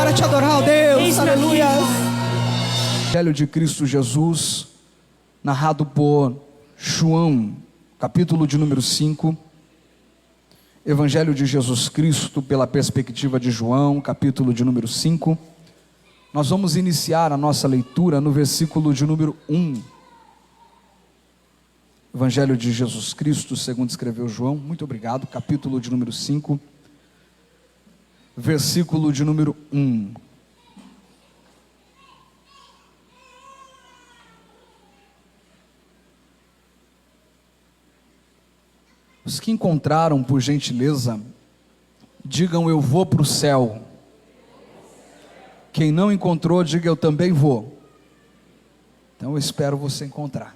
para te adorar, ó Deus. Eis-me Aleluia. aqui. Evangelho de Cristo Jesus, narrado por João, capítulo de número 5. Evangelho de Jesus Cristo pela perspectiva de João, capítulo de número 5. Nós vamos iniciar a nossa leitura no versículo de número 1. Evangelho de Jesus Cristo, segundo escreveu João, muito obrigado, capítulo de número 5, versículo de número 1. Os que encontraram, por gentileza, digam: eu vou para o céu. Quem não encontrou, diga: eu também vou. Então eu espero você encontrar.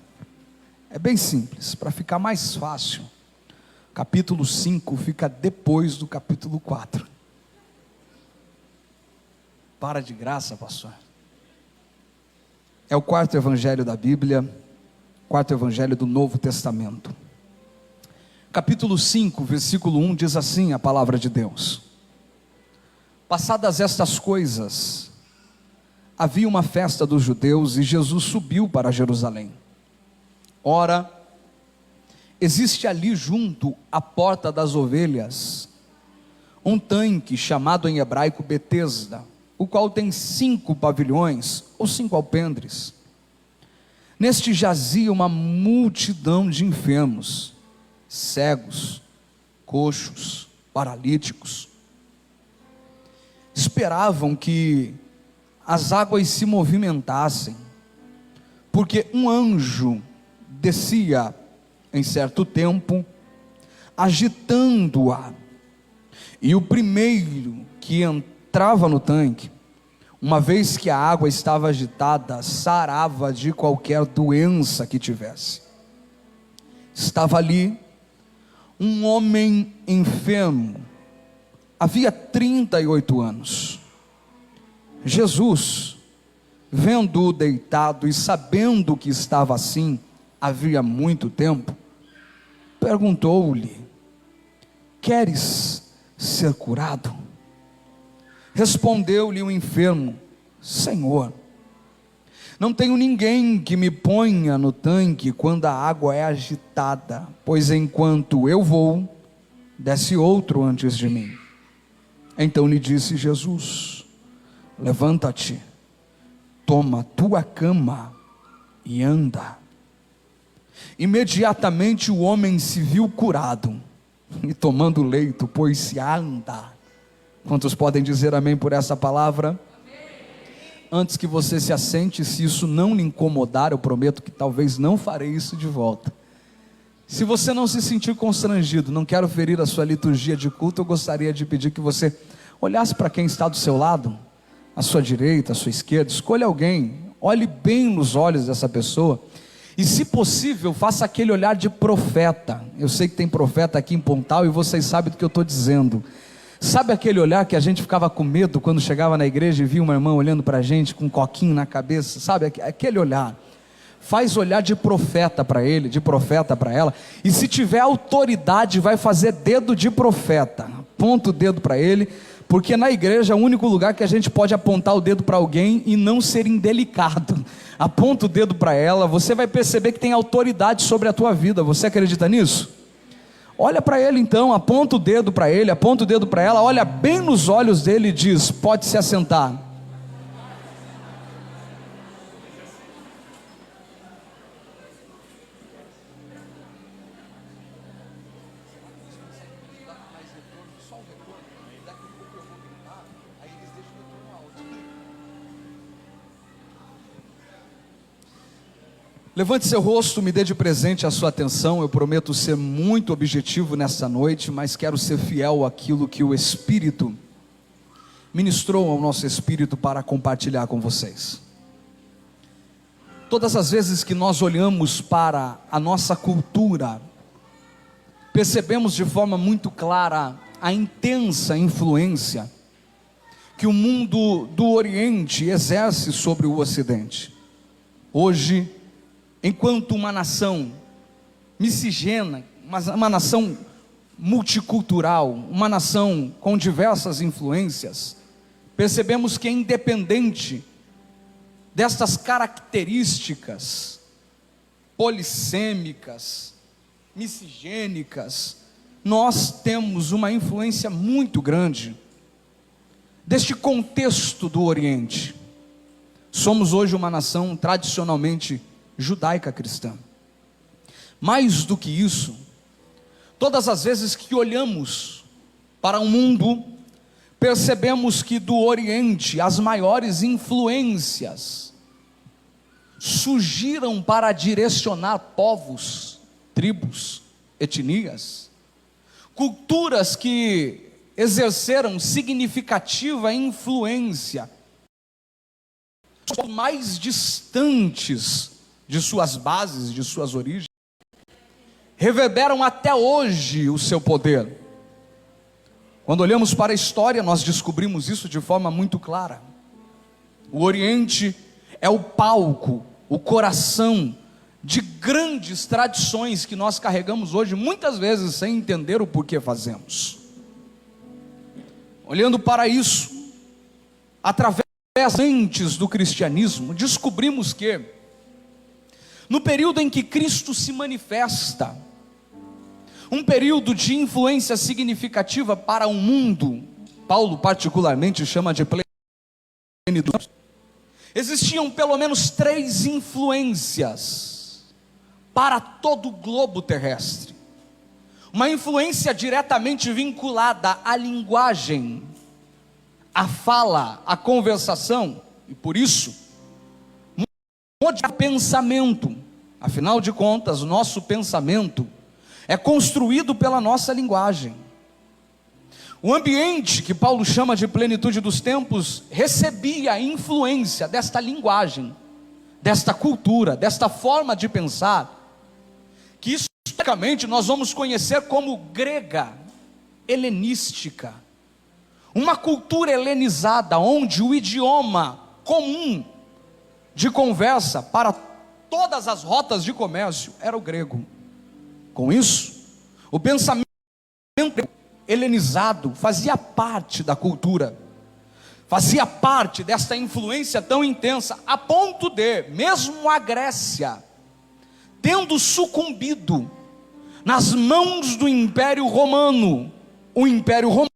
É bem simples, para ficar mais fácil. Capítulo 5 fica depois do capítulo 4. Para de graça, pastor. É o quarto evangelho da Bíblia, quarto evangelho do Novo Testamento. Capítulo 5, versículo 1 diz assim a palavra de Deus: passadas estas coisas, havia uma festa dos judeus e Jesus subiu para Jerusalém. Ora, existe ali junto à porta das ovelhas um tanque chamado em hebraico Betesda, o qual tem 5 pavilhões ou 5 alpendres. Neste jazia uma multidão de enfermos, cegos, coxos, paralíticos. Esperavam que as águas se movimentassem, porque um anjo descia em certo tempo, agitando-a, e o primeiro que entrava no tanque, uma vez que a água estava agitada, sarava de qualquer doença que tivesse. Estava ali um homem enfermo, havia 38 anos. Jesus, vendo-o deitado e sabendo que estava assim havia muito tempo, perguntou-lhe: queres ser curado? Respondeu-lhe o enfermo: Senhor, não tenho ninguém que me ponha no tanque quando a água é agitada, pois enquanto eu vou, desce outro antes de mim. Então lhe disse Jesus: levanta-te, toma tua cama e anda. Imediatamente o homem se viu curado, e tomando o leito, pôs-se a andar. Quantos podem dizer amém por essa palavra? Antes que você se assente, se isso não lhe incomodar, eu prometo que talvez não farei isso de volta. Se você não se sentir constrangido, não quero ferir a sua liturgia de culto, eu gostaria de pedir que você olhasse para quem está do seu lado, à sua direita, à sua esquerda, escolha alguém, olhe bem nos olhos dessa pessoa, e se possível, faça aquele olhar de profeta. Eu sei que tem profeta aqui em Pontal, e vocês sabem do que eu estou dizendo. Sabe aquele olhar que a gente ficava com medo quando chegava na igreja e via uma irmã olhando para a gente com um coquinho na cabeça? Sabe aquele olhar? Faz olhar de profeta para ele, de profeta para ela, e se tiver autoridade vai fazer dedo de profeta, aponta o dedo para ele, porque na igreja é o único lugar que a gente pode apontar o dedo para alguém e não ser indelicado. Aponta o dedo para ela, você vai perceber que tem autoridade sobre a tua vida. Você acredita nisso? Olha para ele então, aponta o dedo para ele, aponta o dedo para ela, olha bem nos olhos dele e diz: pode se assentar. Levante seu rosto, me dê de presente a sua atenção. Eu prometo ser muito objetivo nessa noite, mas quero ser fiel àquilo que o Espírito ministrou ao nosso espírito para compartilhar com vocês. Todas as vezes que nós olhamos para a nossa cultura, percebemos de forma muito clara a intensa influência que o mundo do Oriente exerce sobre o Ocidente. Hoje, enquanto uma nação miscigena, uma nação multicultural, uma nação com diversas influências, percebemos que, independente destas características polissêmicas, miscigênicas, nós temos uma influência muito grande deste contexto do Oriente. Somos hoje uma nação tradicionalmente judaica cristã. Mais do que isso, todas as vezes que olhamos para o mundo, percebemos que do Oriente as maiores influências surgiram para direcionar povos, tribos, etnias, culturas que exerceram significativa influência, mais distantes de suas bases, de suas origens, reverberam até hoje o seu poder. Quando olhamos para a história, nós descobrimos isso de forma muito clara. O Oriente é o palco, o coração de grandes tradições que nós carregamos hoje, muitas vezes sem entender o porquê fazemos. Olhando para isso, através das lentes do cristianismo, descobrimos que, no período em que Cristo se manifesta, um período de influência significativa para o mundo, Paulo particularmente chama de plenitude, existiam pelo menos 3 influências para todo o globo terrestre. Uma influência diretamente vinculada à linguagem, à fala, à conversação, e por isso, modificar o pensamento. Afinal de contas, nosso pensamento é construído pela nossa linguagem. O ambiente que Paulo chama de plenitude dos tempos recebia a influência desta linguagem, desta cultura, desta forma de pensar, que historicamente nós vamos conhecer como grega, helenística. Uma cultura helenizada, onde o idioma comum de conversa para todas as rotas de comércio era o grego. Com isso, o pensamento helenizado fazia parte da cultura, fazia parte desta influência tão intensa, a ponto de, mesmo a Grécia, tendo sucumbido nas mãos do Império Romano, o Império Romano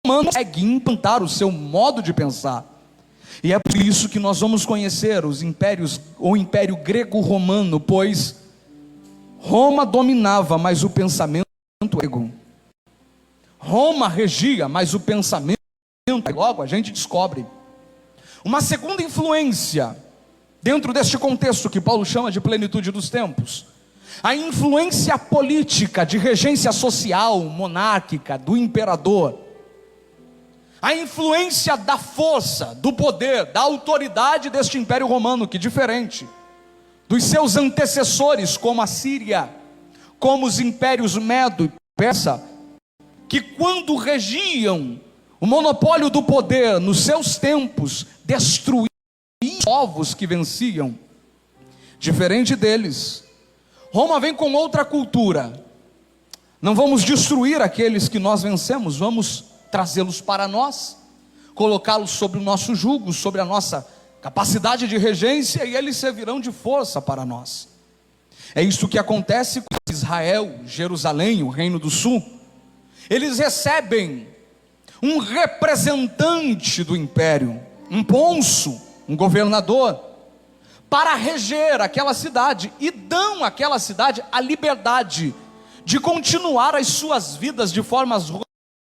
consegue implantar o seu modo de pensar. E é por isso que nós vamos conhecer os impérios, o Império Grego-Romano, pois Roma dominava, mas o pensamento grego. Roma regia, mas o pensamento, logo a gente descobre uma segunda influência dentro deste contexto que Paulo chama de plenitude dos tempos, a influência política de regência social, monárquica, do imperador, a influência da força, do poder, da autoridade deste Império Romano, que diferente dos seus antecessores, como a Síria, como os impérios Medo e Persa, que quando regiam o monopólio do poder nos seus tempos, destruíam povos que venciam. Diferente deles, Roma vem com outra cultura. Não vamos destruir aqueles que nós vencemos, vamos trazê-los para nós, colocá-los sobre o nosso jugo, sobre a nossa capacidade de regência, e eles servirão de força para nós. É isso que acontece com Israel, Jerusalém, o Reino do Sul. Eles recebem um representante do império, um cônsul, um governador, para reger aquela cidade, e dão àquela cidade a liberdade de continuar as suas vidas de forma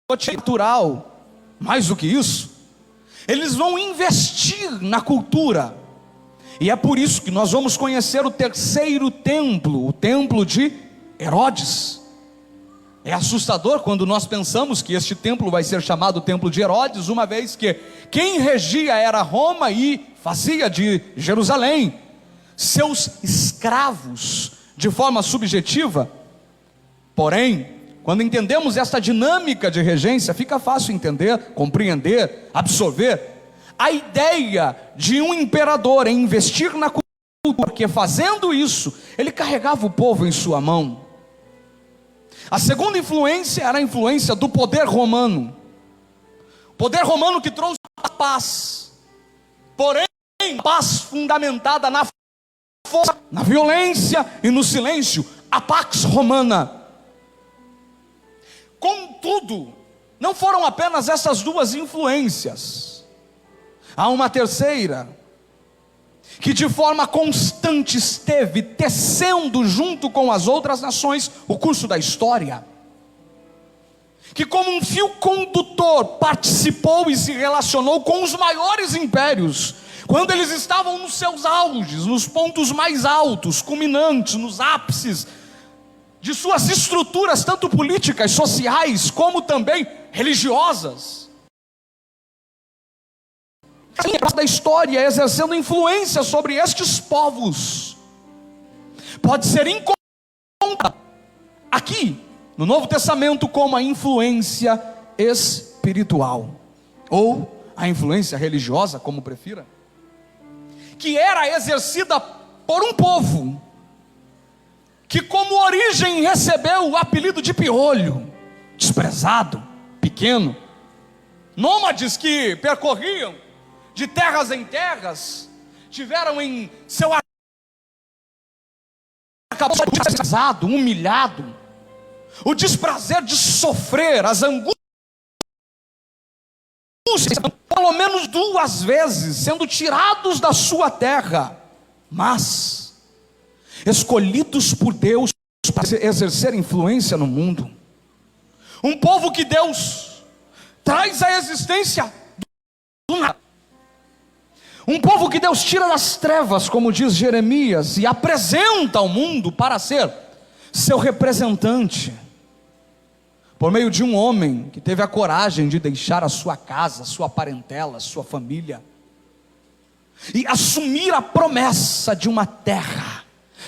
natural. Mais do que isso, eles vão investir na cultura, e é por isso que nós vamos conhecer o terceiro templo, o templo de Herodes. É assustador quando nós pensamos que este templo vai ser chamado Templo de Herodes, uma vez que quem regia era Roma e fazia de Jerusalém seus escravos de forma subjetiva. Porém, quando entendemos esta dinâmica de regência, fica fácil entender, compreender, absorver a ideia de um imperador em investir na cultura, porque fazendo isso, ele carregava o povo em sua mão. A segunda influência era a influência do poder romano. O poder romano que trouxe paz, porém paz fundamentada na força, na violência e no silêncio, a Pax Romana. Contudo, não foram apenas essas duas influências, há uma terceira, que de forma constante esteve tecendo junto com as outras nações o curso da história, que como um fio condutor participou e se relacionou com os maiores impérios, quando eles estavam nos seus auges, nos pontos mais altos, culminantes, nos ápices de suas estruturas, tanto políticas, sociais, como também religiosas. Da história, exercendo influência sobre estes povos, pode ser encontrada aqui no Novo Testamento como a influência espiritual, ou a influência religiosa, como prefira, que era exercida por um povo que como origem recebeu o apelido de piolho, desprezado, pequeno, nômades que percorriam de terras em terras, tiveram em seu desprezado, humilhado, o desprazer de sofrer as angústias, pelo menos 2 vezes, sendo tirados da sua terra, mas escolhidos por Deus para exercer influência no mundo. Um povo que Deus traz à existência do nada. Um povo que Deus tira das trevas, como diz Jeremias, e apresenta ao mundo para ser seu representante, por meio de um homem que teve a coragem de deixar a sua casa, sua parentela, sua família, e assumir a promessa de uma terra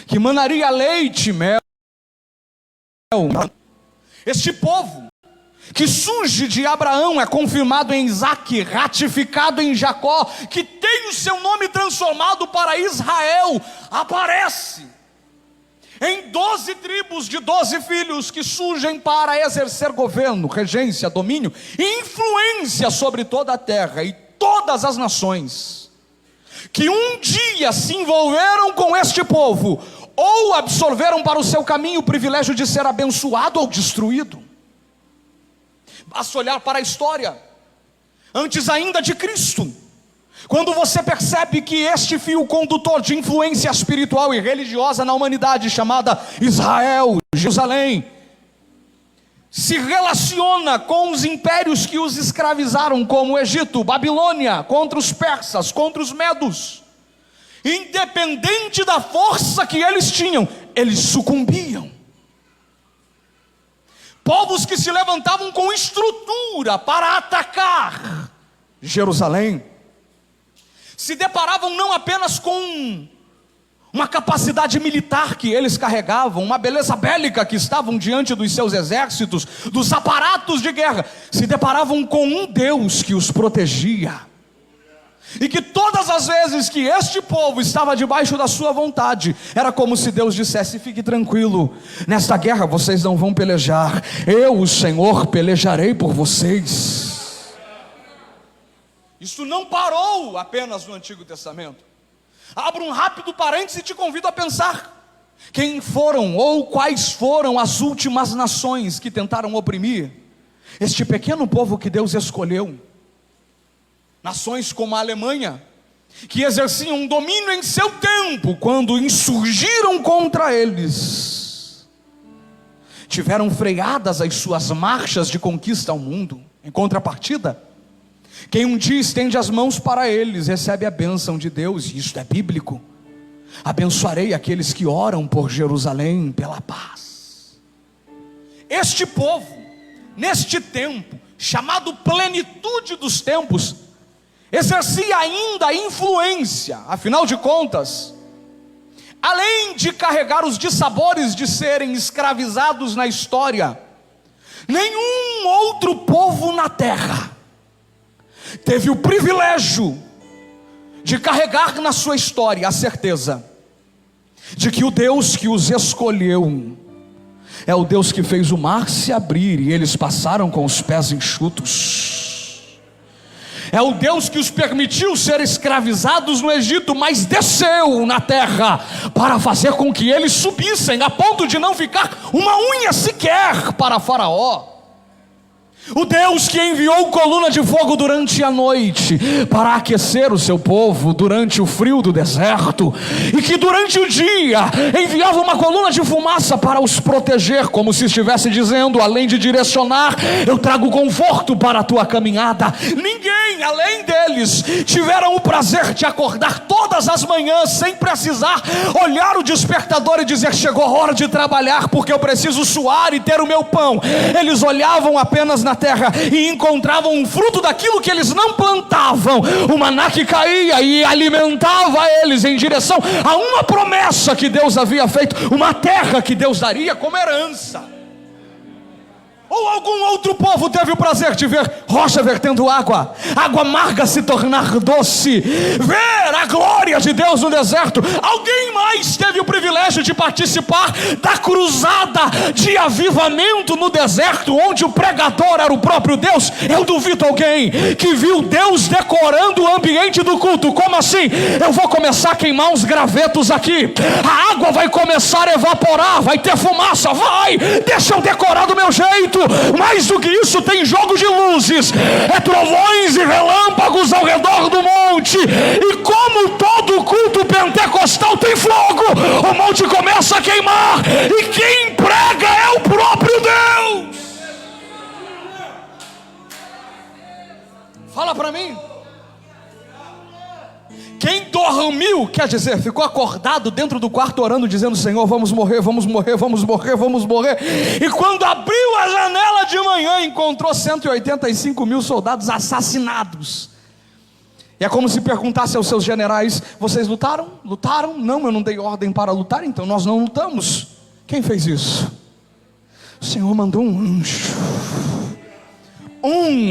que manaria leite e mel. Este povo que surge de Abraão, é confirmado em Isaque, ratificado em Jacó, que tem o seu nome transformado para Israel, aparece em 12 tribos de 12 filhos que surgem para exercer governo, regência, domínio e influência sobre toda a terra e todas as nações, que um dia se envolveram com este povo, ou absorveram para o seu caminho o privilégio de ser abençoado ou destruído. Basta olhar para a história, antes ainda de Cristo, quando você percebe que este fio condutor de influência espiritual e religiosa na humanidade, chamada Israel, Jerusalém, se relaciona com os impérios que os escravizaram, como o Egito, Babilônia, contra os persas, contra os medos. Independente da força que eles tinham, eles sucumbiam. Povos que se levantavam com estrutura para atacar Jerusalém, se deparavam não apenas com uma capacidade militar que eles carregavam, uma beleza bélica que estavam diante dos seus exércitos, dos aparatos de guerra, se deparavam com um Deus que os protegia, e que todas as vezes que este povo estava debaixo da sua vontade, era como se Deus dissesse: fique tranquilo, nesta guerra vocês não vão pelejar, eu, o Senhor, pelejarei por vocês. Isso não parou apenas no Antigo Testamento. Abro um rápido parênteses e te convido a pensar: quem foram ou quais foram as últimas nações que tentaram oprimir este pequeno povo que Deus escolheu? Nações como a Alemanha, que exerciam um domínio em seu tempo, quando insurgiram contra eles, tiveram freadas as suas marchas de conquista ao mundo. Em contrapartida, quem um dia estende as mãos para eles, recebe a bênção de Deus, e isto é bíblico: abençoarei aqueles que oram por Jerusalém, pela paz. Este povo, neste tempo, chamado plenitude dos tempos, exercia ainda influência. Afinal de contas, além de carregar os dissabores de serem escravizados na história, nenhum outro povo na terra teve o privilégio de carregar na sua história a certeza de que o Deus que os escolheu é o Deus que fez o mar se abrir e eles passaram com os pés enxutos. É o Deus que os permitiu ser escravizados no Egito, mas desceu na terra para fazer com que eles subissem, a ponto de não ficar uma unha sequer para Faraó. O Deus que enviou coluna de fogo durante a noite para aquecer o seu povo durante o frio do deserto, e que durante o dia enviava uma coluna de fumaça para os proteger, como se estivesse dizendo: além de direcionar, eu trago conforto para a tua caminhada. Ninguém além deles tiveram o prazer de acordar todas as manhãs sem precisar olhar o despertador e dizer: chegou a hora de trabalhar, porque eu preciso suar e ter o meu pão. Eles olhavam apenas na terra e encontravam um fruto daquilo que eles não plantavam. O maná que caía e alimentava eles em direção a uma promessa que Deus havia feito, uma terra que Deus daria como herança. Ou algum outro povo teve o prazer de ver rocha vertendo água, água amarga se tornar doce, ver a glória de Deus no deserto? Alguém mais teve o privilégio de participar da cruzada de avivamento no deserto, onde o pregador era o próprio Deus? Eu duvido alguém que viu Deus decorando o ambiente do culto. Como assim? Eu vou começar a queimar uns gravetos aqui, a água vai começar a evaporar, vai ter fumaça, deixa eu decorar do meu jeito. Mais do que isso, tem jogo de luzes, trovões e relâmpagos ao redor do monte, e como todo culto pentecostal tem fogo, o monte começa a queimar, e quem prega é o próprio Deus. Fala para mim. Quem dormiu, quer dizer, ficou acordado dentro do quarto orando, dizendo: Senhor, vamos morrer, vamos morrer, vamos morrer, vamos morrer. E quando abriu a janela de manhã, encontrou 185 mil soldados assassinados. E é como se perguntasse aos seus generais: vocês lutaram? Lutaram? Não, eu não dei ordem para lutar, então nós não lutamos. Quem fez isso? O Senhor mandou um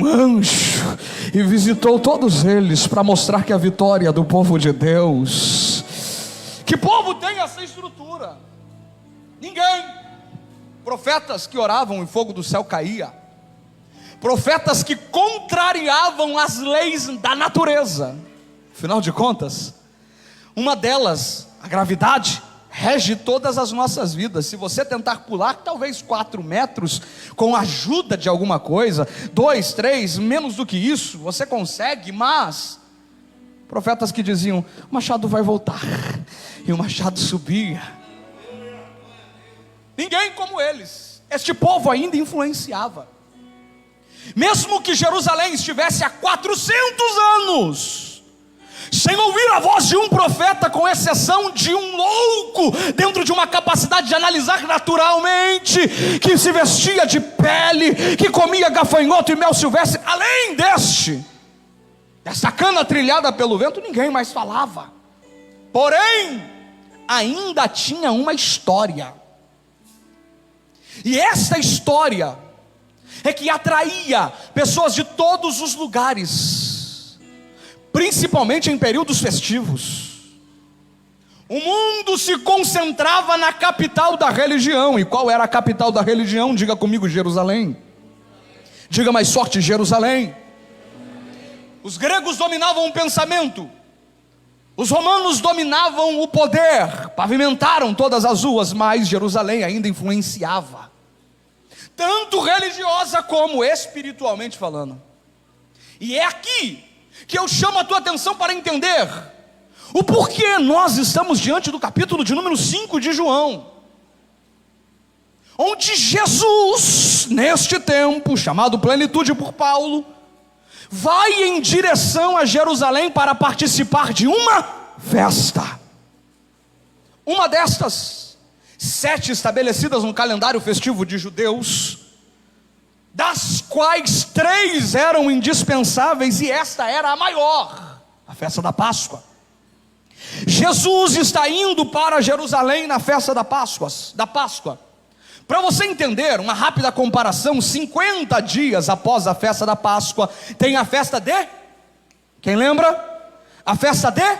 anjo, e visitou todos eles para mostrar que a vitória do povo de Deus. Que povo tem essa estrutura? Ninguém. Profetas que oravam e fogo do céu caía, profetas que contrariavam as leis da natureza. Afinal de contas, uma delas, a gravidade, rege todas as nossas vidas. Se você tentar pular talvez 4 metros, com a ajuda de alguma coisa, 2, 3, menos do que isso, você consegue. Mas profetas que diziam: o machado vai voltar, e o machado subia. Ninguém como eles. Este povo ainda influenciava. Mesmo que Jerusalém estivesse há 400 anos sem ouvir a voz de um profeta, com exceção de um louco dentro de uma capacidade de analisar naturalmente, que se vestia de pele, que comia gafanhoto e mel silvestre, além desta cana trilhada pelo vento, ninguém mais falava. Porém, ainda tinha uma história, e esta história é que atraía pessoas de todos os lugares, principalmente em períodos festivos. O mundo se concentrava na capital da religião. E qual era a capital da religião? Diga comigo: Jerusalém. Diga mais forte: Jerusalém. Os gregos dominavam o pensamento, os romanos dominavam o poder, pavimentaram todas as ruas, mas Jerusalém ainda influenciava, tanto religiosa como espiritualmente falando. E é aqui que eu chamo a tua atenção para entender o porquê nós estamos diante do capítulo de número 5 de João, onde Jesus, neste tempo chamado plenitude por Paulo, vai em direção a Jerusalém para participar de uma festa. Uma destas 7 estabelecidas no calendário festivo de judeus, das quais 3 eram indispensáveis, e esta era a maior, a festa da Páscoa. Jesus está indo para Jerusalém na festa da Páscoa. Para você entender, uma rápida comparação: 50 dias após a festa da Páscoa, tem a festa de... Quem lembra? A festa de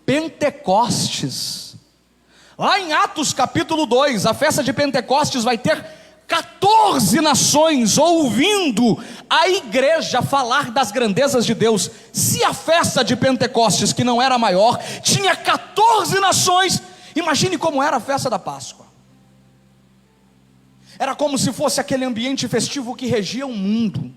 Pentecostes. Lá em Atos capítulo 2, a festa de Pentecostes vai ter 14 nações ouvindo a igreja falar das grandezas de Deus. Se a festa de Pentecostes, que não era maior, tinha 14 nações, imagine como era a festa da Páscoa. Era como se fosse aquele ambiente festivo que regia o mundo.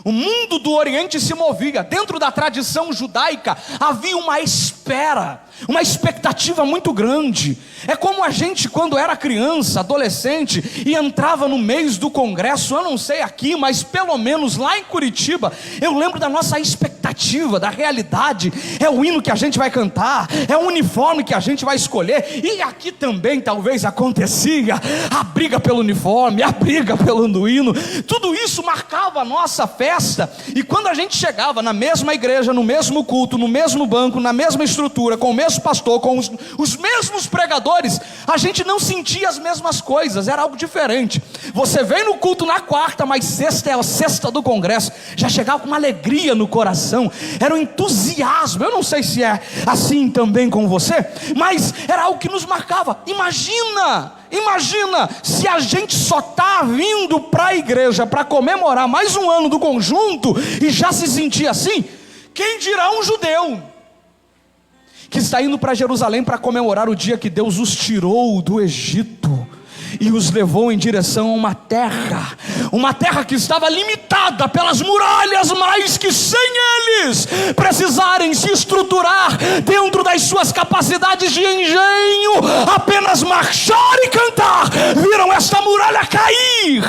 O mundo do Oriente se movia. Dentro da tradição judaica havia uma espera, uma expectativa muito grande. É como a gente, quando era criança, adolescente, e entrava no mês do congresso. Eu não sei aqui, mas pelo menos lá em Curitiba, eu lembro da nossa expectativa, da realidade. É o hino que a gente vai cantar, é o uniforme que a gente vai escolher. E aqui também talvez acontecia a briga pelo uniforme, a briga pelo hino. Tudo isso marcava a nossa festa. E quando a gente chegava na mesma igreja, no mesmo culto, no mesmo banco, na mesma estrutura, com o mesmo pastor, com os mesmos pregadores, a gente não sentia as mesmas coisas, era algo diferente. Você vem no culto na quarta, mas sexta é a sexta do congresso, já chegava com uma alegria no coração, era um entusiasmo. Eu não sei se é assim também com você, mas era algo que nos marcava. Imagina se a gente só está vindo para a igreja para comemorar mais um ano do conjunto e já se sentir assim. Quem dirá um judeu que está indo para Jerusalém para comemorar o dia que Deus os tirou do Egito e os levou em direção a uma terra que estava limitada pelas muralhas, mas que sem eles precisarem se estruturar dentro das suas capacidades de engenho, apenas marchar e cantar, viram essa muralha cair,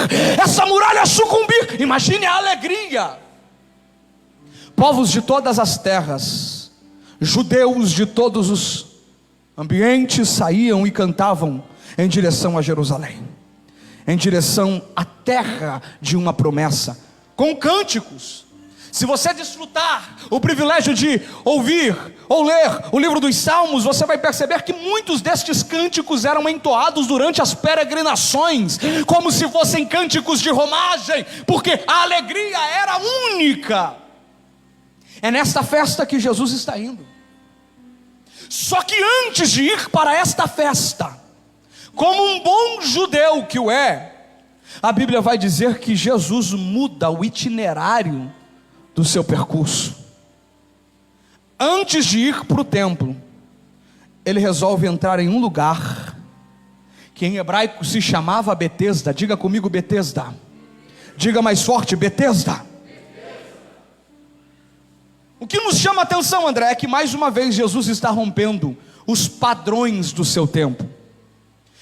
essa muralha sucumbir. Imagine a alegria. Povos de todas as terras, judeus de todos os ambientes saíam e cantavam em direção a Jerusalém, em direção à terra de uma promessa, com cânticos. Se você desfrutar o privilégio de ouvir ou ler o livro dos Salmos, você vai perceber que muitos destes cânticos eram entoados durante as peregrinações, como se fossem cânticos de romagem, porque a alegria era única. É nesta festa que Jesus está indo. Só que antes de ir para esta festa, como um bom judeu que o é, a Bíblia vai dizer que Jesus muda o itinerário do seu percurso. Antes de ir para o templo, ele resolve entrar em um lugar que em hebraico se chamava Betesda. Diga comigo, Betesda. Diga mais forte, Betesda. O que nos chama a atenção, André, é que mais uma vez Jesus está rompendo os padrões do seu tempo.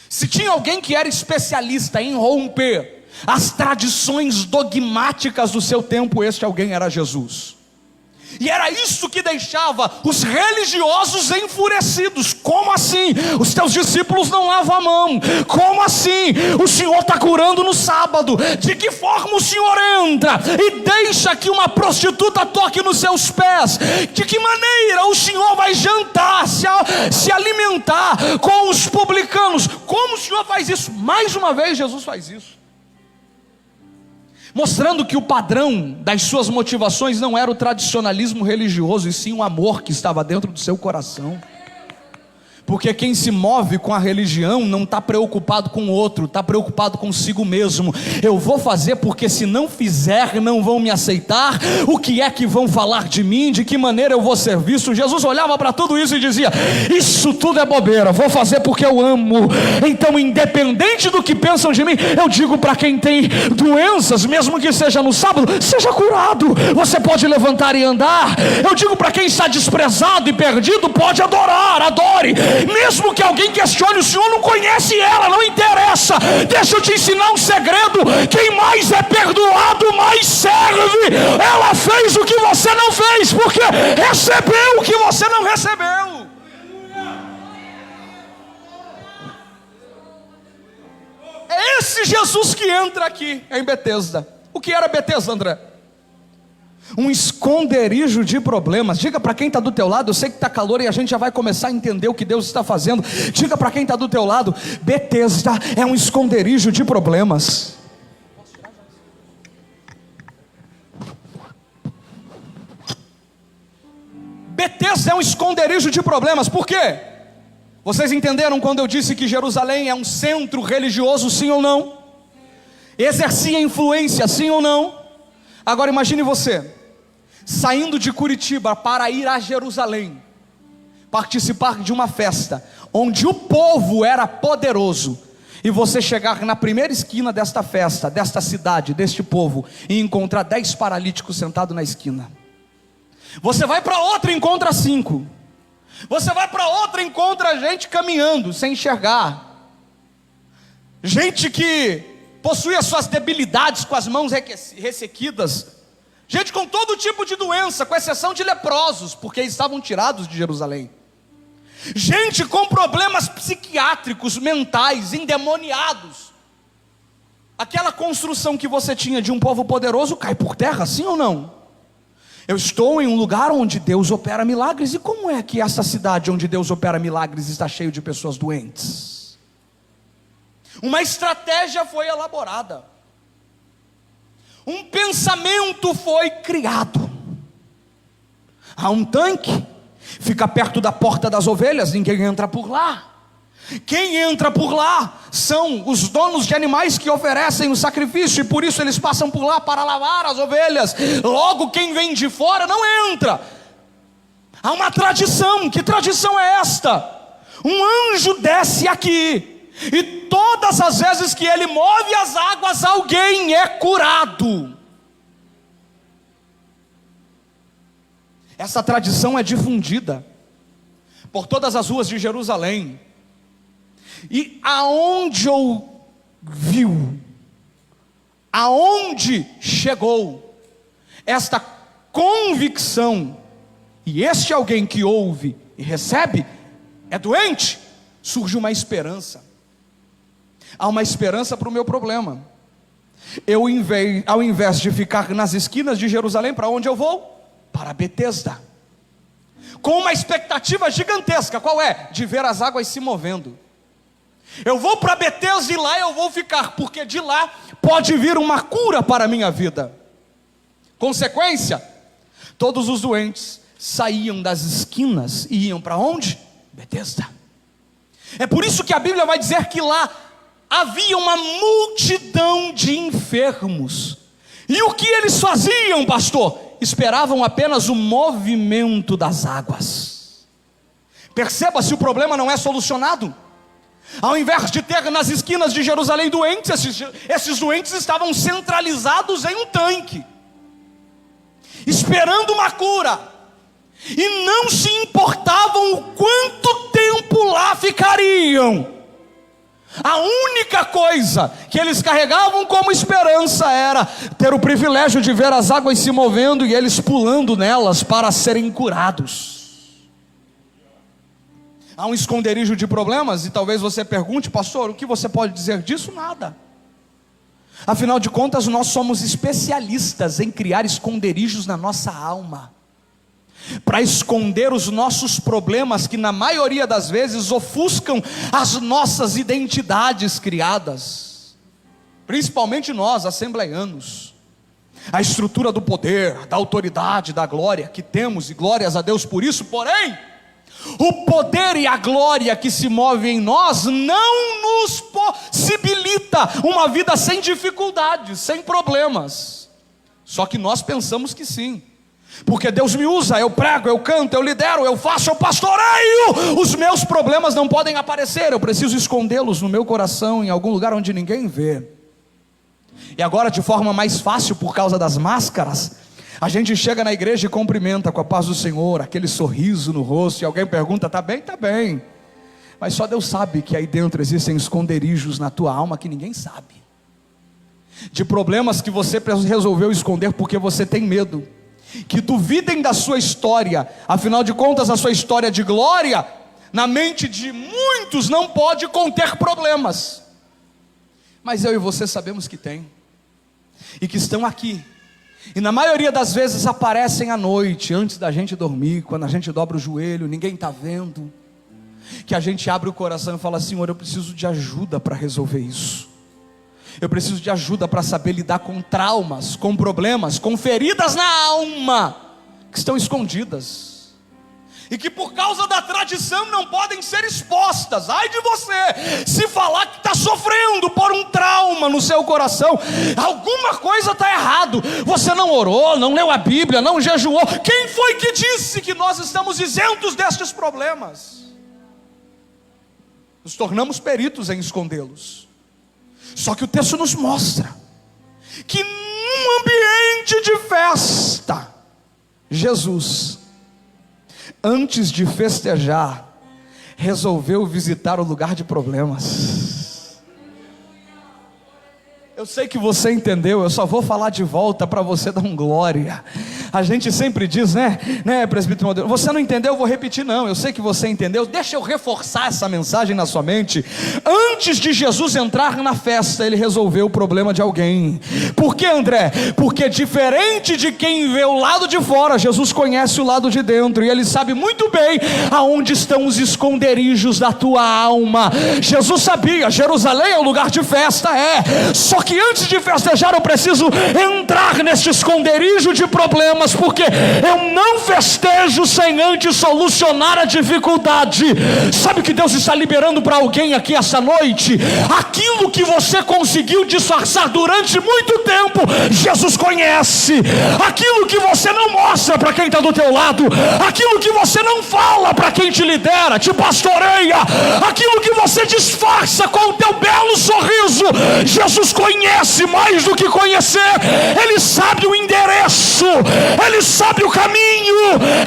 Se tinha alguém que era especialista em romper as tradições dogmáticas do seu tempo, este alguém era Jesus. E era isso que deixava os religiosos enfurecidos. Como assim? Os teus discípulos não lavam a mão. Como assim? O Senhor está curando no sábado. De que forma o Senhor entra e deixa que uma prostituta toque nos seus pés? De que maneira o Senhor vai jantar, se alimentar com os publicanos? Como o Senhor faz isso? Mais uma vez Jesus faz isso, mostrando que o padrão das suas motivações não era o tradicionalismo religioso, e sim o amor que estava dentro do seu coração. Porque quem se move com a religião não está preocupado com o outro, está preocupado consigo mesmo. Eu vou fazer porque se não fizer não vão me aceitar. O que é que vão falar de mim? De que maneira eu vou ser visto? Jesus olhava para tudo isso e dizia: isso tudo é bobeira, vou fazer porque eu amo. Então, independente do que pensam de mim, eu digo para quem tem doenças, mesmo que seja no sábado, seja curado. Você pode levantar e andar. Eu digo para quem está desprezado e perdido, pode adorar, adore. Mesmo que alguém questione, o Senhor não conhece ela, não interessa. Deixa eu te ensinar um segredo: quem mais é perdoado, mais serve. Ela fez o que você não fez, porque recebeu o que você não recebeu. É esse Jesus que entra aqui em Betesda. O que era Betesda, André? Um esconderijo de problemas. Diga para quem está do teu lado, eu sei que está calor e a gente já vai começar a entender o que Deus está fazendo. Diga para quem está do teu lado: Betesda é um esconderijo de problemas. Betesda é um esconderijo de problemas. Por quê? Vocês entenderam quando eu disse que Jerusalém é um centro religioso, sim ou não? exercia influência, sim ou não? Agora imagine você, saindo de Curitiba para ir a Jerusalém, participar de uma festa, onde o povo era poderoso, e você chegar na primeira esquina desta festa, desta cidade, deste povo, e encontrar 10 paralíticos sentados na esquina. Você vai para outra e encontra 5. Você vai para outra e encontra gente caminhando, sem enxergar. Gente que possui as suas debilidades com as mãos ressequidas. Gente com todo tipo de doença, com exceção de leprosos, porque estavam tirados de Jerusalém. Gente com problemas psiquiátricos, mentais, endemoniados. Aquela construção que você tinha de um povo poderoso cai por terra, sim ou não? Eu estou em um lugar onde Deus opera milagres. E como é que essa cidade onde Deus opera milagres está cheio de pessoas doentes? Uma estratégia foi elaborada. Um pensamento foi criado. Há um tanque, fica perto da porta das ovelhas, ninguém entra por lá. Quem entra por lá são os donos de animais que oferecem o sacrifício, e por isso eles passam por lá para lavar as ovelhas. Logo quem vem de fora não entra. Há uma tradição. Que tradição é esta? Um anjo desce aqui, e todas as vezes que ele move as águas, alguém é curado. Essa tradição é difundida por todas as ruas de Jerusalém. E aonde ouviu, aonde chegou esta convicção, e este alguém que ouve e recebe é doente, surge uma esperança. Há uma esperança para o meu problema. Ao invés de ficar nas esquinas de Jerusalém, para onde eu vou? Para Betesda, com uma expectativa gigantesca. Qual é? De ver as águas se movendo. Eu vou para Betesda e lá eu vou ficar, porque de lá pode vir uma cura para a minha vida. Consequência, todos os doentes saíam das esquinas e iam para onde? Betesda. É por isso que a Bíblia vai dizer que lá havia uma multidão de enfermos. E o que eles faziam, pastor? Esperavam apenas o movimento das águas. Perceba, se o problema não é solucionado, ao invés de ter nas esquinas de Jerusalém doentes, esses doentes estavam centralizados em um tanque, esperando uma cura, e não se importavam o quanto tempo lá ficariam. A única coisa que eles carregavam como esperança era ter o privilégio de ver as águas se movendo e eles pulando nelas para serem curados. Há um esconderijo de problemas, e talvez você pergunte: pastor, o que você pode dizer disso? Nada. Afinal de contas, nós somos especialistas em criar esconderijos na nossa alma, para esconder os nossos problemas, que na maioria das vezes ofuscam as nossas identidades criadas, principalmente nós, assembleianos. A estrutura do poder, da autoridade, da glória que temos, e glórias a Deus por isso. Porém, o poder e a glória que se move em nós não nos possibilita uma vida sem dificuldades, sem problemas. Só que nós pensamos que sim, porque Deus me usa, eu prego, eu canto, eu lidero, eu faço, eu pastoreio. Os meus problemas não podem aparecer, eu preciso escondê-los no meu coração, em algum lugar onde ninguém vê. E agora, de forma mais fácil, por causa das máscaras, a gente chega na igreja e cumprimenta com a paz do Senhor, aquele sorriso no rosto, e alguém pergunta: tá bem? Tá bem. Mas só Deus sabe que aí dentro existem esconderijos na tua alma que ninguém sabe, de problemas que você resolveu esconder porque você tem medo que duvidem da sua história. Afinal de contas, a sua história de glória, na mente de muitos, não pode conter problemas. Mas eu e você sabemos que tem, e que estão aqui, e na maioria das vezes aparecem à noite, antes da gente dormir, quando a gente dobra o joelho, ninguém está vendo, que a gente abre o coração e fala: Senhor, eu preciso de ajuda para resolver isso. Eu preciso de ajuda para saber lidar com traumas, com problemas, com feridas na alma que estão escondidas. e que por causa da tradição não podem ser expostas. Ai de você, se falar que está sofrendo por um trauma no seu coração, alguma coisa está errado. Você não orou, não leu a Bíblia, não jejuou. Quem foi que disse que nós estamos isentos destes problemas? Nos tornamos peritos em escondê-los. Só que o texto nos mostra que num ambiente de festa, Jesus, antes de festejar, resolveu visitar o lugar de problemas. Eu sei que você entendeu, eu só vou falar de volta para você dar um glória. A gente sempre diz, né, presbítero Modelo, você não entendeu, eu vou repetir. Não, eu sei que você entendeu. Deixa eu reforçar essa mensagem na sua mente. Antes de Jesus entrar na festa, ele resolveu o problema de alguém. Por que, André? Porque diferente de quem vê o lado de fora, Jesus conhece o lado de dentro, e ele sabe muito bem aonde estão os esconderijos da tua alma. Jesus sabia, Jerusalém é o lugar de festa, só que antes de festejar eu preciso entrar neste esconderijo de problemas, porque eu não festejo sem antes solucionar a dificuldade. Sabe o que Deus está liberando para alguém aqui essa noite? Aquilo que você conseguiu disfarçar durante muito tempo, Jesus conhece. Aquilo que você não mostra para quem está do teu lado, aquilo que você não fala para quem te lidera, te pastoreia, aquilo que você disfarça com o teu belo sorriso, Jesus conhece mais do que conhecer. Ele sabe o endereço, ele sabe o caminho,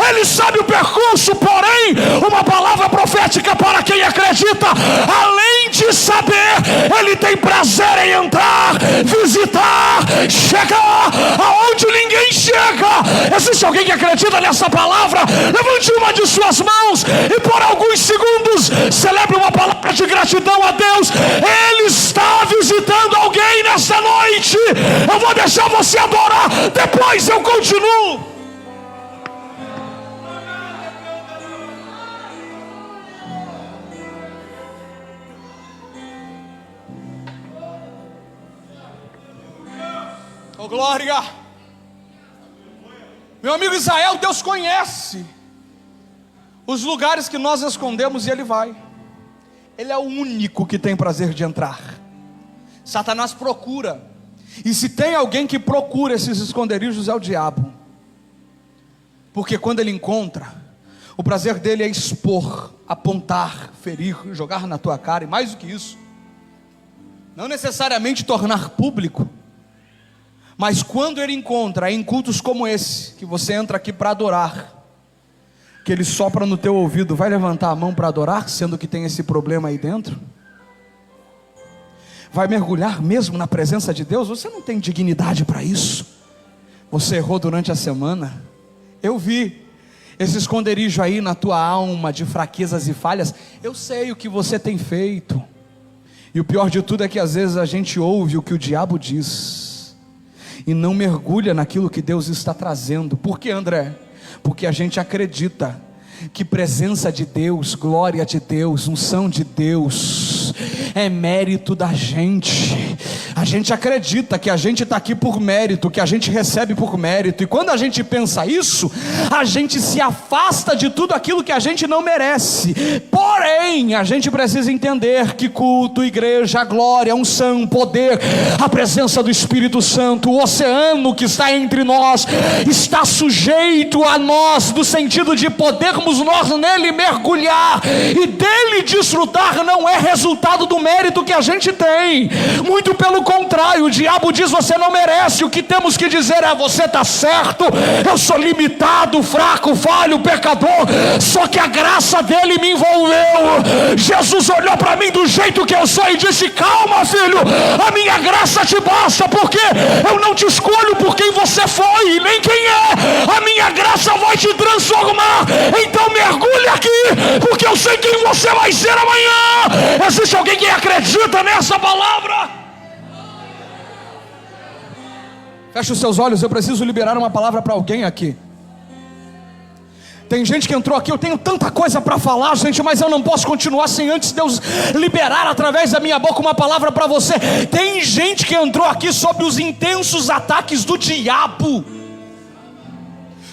ele sabe o percurso. Porém, uma palavra profética para quem acredita: além de saber, ele tem prazer em entrar, visitar, chegar aonde ninguém chega. Existe alguém que acredita nessa palavra? Levante uma de suas mãos e por alguns segundos celebre uma palavra de gratidão a Deus. Ele está visitando alguém nesta noite. Eu vou deixar você adorar, depois eu continuo. Oh glória! Meu amigo Israel, Deus conhece os lugares que nós escondemos e Ele vai. Ele é o único que tem prazer de entrar. Satanás procura, e se tem alguém que procura esses esconderijos é o diabo, porque quando ele encontra, o prazer dele é expor, apontar, ferir, jogar na tua cara, e mais do que isso, não necessariamente tornar público, mas quando ele encontra, é em cultos como esse, que você entra aqui para adorar, que ele sopra no teu ouvido: vai levantar a mão para adorar, sendo que tem esse problema aí dentro? Vai mergulhar mesmo na presença de Deus? Você não tem dignidade para isso. Você errou durante a semana. Eu vi esse esconderijo aí na tua alma de fraquezas e falhas. Eu sei o que você tem feito. E o pior de tudo é que às vezes a gente ouve o que o diabo diz e não mergulha naquilo que Deus está trazendo. Por que, André? Porque a gente acredita que presença de Deus, glória de Deus, unção de Deus é mérito da gente. A gente acredita que a gente está aqui por mérito, que a gente recebe por mérito, e quando a gente pensa isso, a gente se afasta de tudo aquilo que a gente não merece. Porém, a gente precisa entender que culto, igreja, glória, unção, poder, a presença do Espírito Santo, o oceano que está entre nós, está sujeito a nós, no sentido de podermos nós nele mergulhar e dele desfrutar. Não é resultado do mérito que a gente tem, muito pelo contrário. O diabo diz: você não merece. O que temos que dizer é: você está certo, eu sou limitado, fraco, falho, pecador, só que a graça dele me envolveu. Jesus olhou para mim do jeito que eu sou e disse: calma, filho, a minha graça te basta, porque eu não te escolho por quem você foi, nem quem é. A minha graça vai te transformar. Então mergulhe aqui, porque eu sei quem você vai ser amanhã. Existe alguém que acredita nessa palavra? Feche os seus olhos, eu preciso liberar uma palavra para alguém aqui. Tem gente que entrou aqui: eu tenho tanta coisa para falar, gente, mas eu não posso continuar sem antes Deus liberar através da minha boca uma palavra para você. Tem gente que entrou aqui sob os intensos ataques do diabo.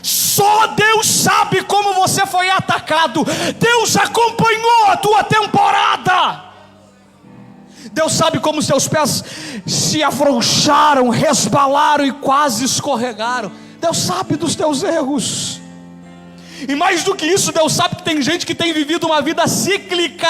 Só Deus sabe como você foi atacado. atacado, Deus acompanhou a tua temporada. Deus sabe como os teus pés se afrouxaram, resbalaram e quase escorregaram. Deus sabe dos teus erros. E mais do que isso, Deus sabe que tem gente que tem vivido uma vida cíclica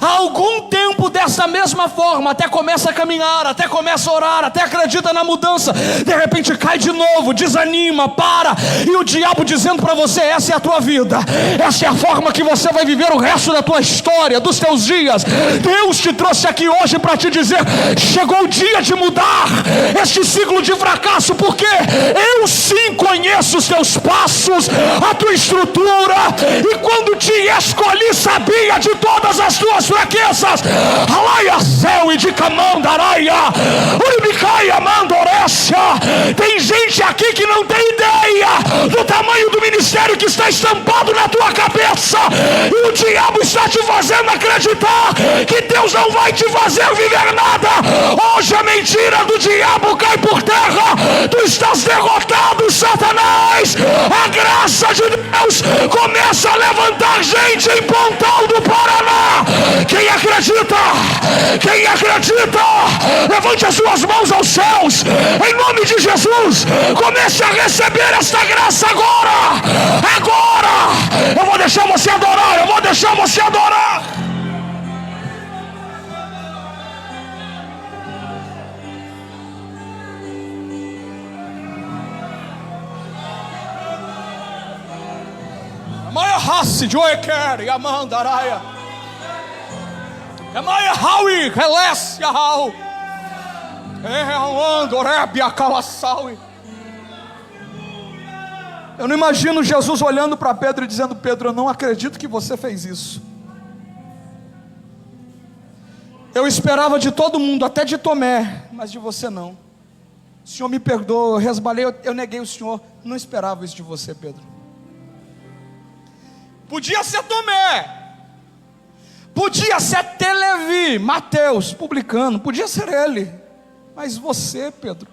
há algum tempo dessa mesma forma. Até começa a caminhar, até começa a orar, até acredita na mudança, de repente cai de novo, desanima, para. E o diabo dizendo para você: essa é a tua vida, essa é a forma que você vai viver o resto da tua história, dos teus dias. Deus te trouxe aqui hoje para te dizer: chegou o dia de mudar este ciclo de fracasso, porque eu sim conheço os teus passos, a tua estrutura, e quando te escolhi sabia de todas as tuas fraquezas. Alaia céu e de camandaraia, uribicaia mandorécia. Tem gente aqui que não tem ideia do tamanho do ministério que está estampado na tua cabeça, e o diabo está te fazendo acreditar que Deus não vai te fazer viver nada. Hoje a mentira do diabo cai por terra. Tu estás derrotado, Satanás. A graça de Deus começa a levantar gente em Pontal do Paraná. Quem acredita? Quem acredita? Levante as suas mãos aos céus, em nome de Jesus. Comece a receber esta graça agora. Agora. Eu vou deixar você adorar. Eu vou deixar você adorar. Maia Hassi, Joeker, Yamandaraia. Maia Haui, Reles, Yahau. Andorébia, Kalassaui. Eu não imagino Jesus olhando para Pedro e dizendo: Pedro, eu não acredito que você fez isso. Eu esperava de todo mundo, até de Tomé, mas de você não. O Senhor me perdoa, eu resbalei, eu neguei o Senhor. Não esperava isso de você, Pedro. Podia ser Tomé, podia ser Levi, Mateus, publicano, podia ser ele, mas você, Pedro,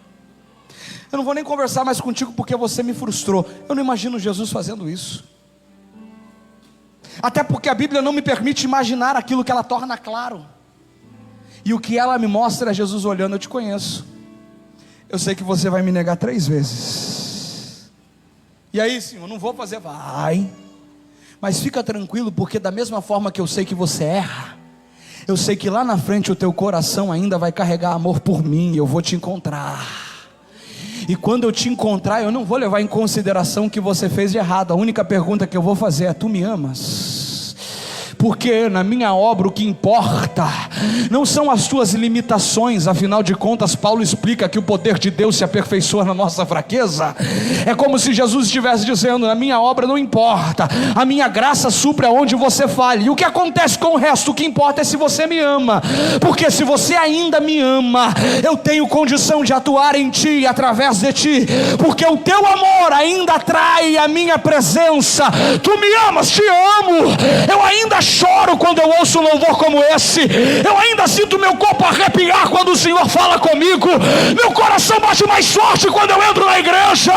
eu não vou nem conversar mais contigo porque você me frustrou. Eu não imagino Jesus fazendo isso, até porque a Bíblia não me permite imaginar aquilo que ela torna claro, e o que ela me mostra é Jesus olhando: eu te conheço, eu sei que você vai me negar 3 vezes, e aí, Senhor, eu não vou fazer. Vai, mas fica tranquilo, porque da mesma forma que eu sei que você erra, eu sei que lá na frente o teu coração ainda vai carregar amor por mim. Eu vou te encontrar, e quando eu te encontrar, eu não vou levar em consideração o que você fez de errado. A única pergunta que eu vou fazer é: tu me amas? Porque na minha obra o que importa não são as tuas limitações. Afinal de contas, Paulo explica que o poder de Deus se aperfeiçoa na nossa fraqueza. É como se Jesus estivesse dizendo: na minha obra não importa, a minha graça supre aonde você falha. E o que acontece com o resto? O que importa é se você me ama, porque se você ainda me ama, eu tenho condição de atuar em ti e através de ti, porque o teu amor ainda atrai a minha presença. Tu me amas, te amo. Eu ainda choro quando eu ouço um louvor como esse. Eu ainda sinto meu corpo arrepiar quando o Senhor fala comigo. Meu coração bate mais forte quando eu entro na igreja.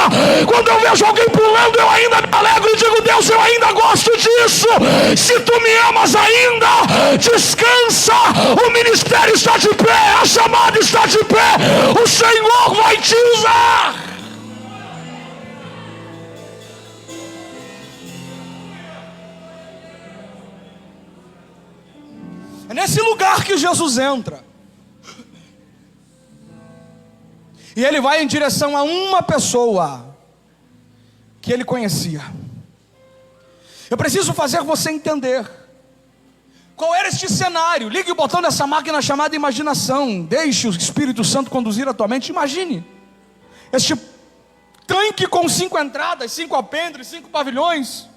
Quando eu vejo alguém pulando, eu ainda me alegro e digo: Deus, eu ainda gosto disso. Se tu me amas ainda, descansa. O ministério está de pé, a chamada está de pé. O Senhor vai te usar. É nesse lugar que Jesus entra, e ele vai em direção a uma pessoa que ele conhecia. Eu preciso fazer você entender qual era este cenário. Ligue o botão dessa máquina chamada imaginação. Deixe o Espírito Santo conduzir a tua mente. Imagine este tanque com 5 entradas, 5 alpendres, 5 pavilhões,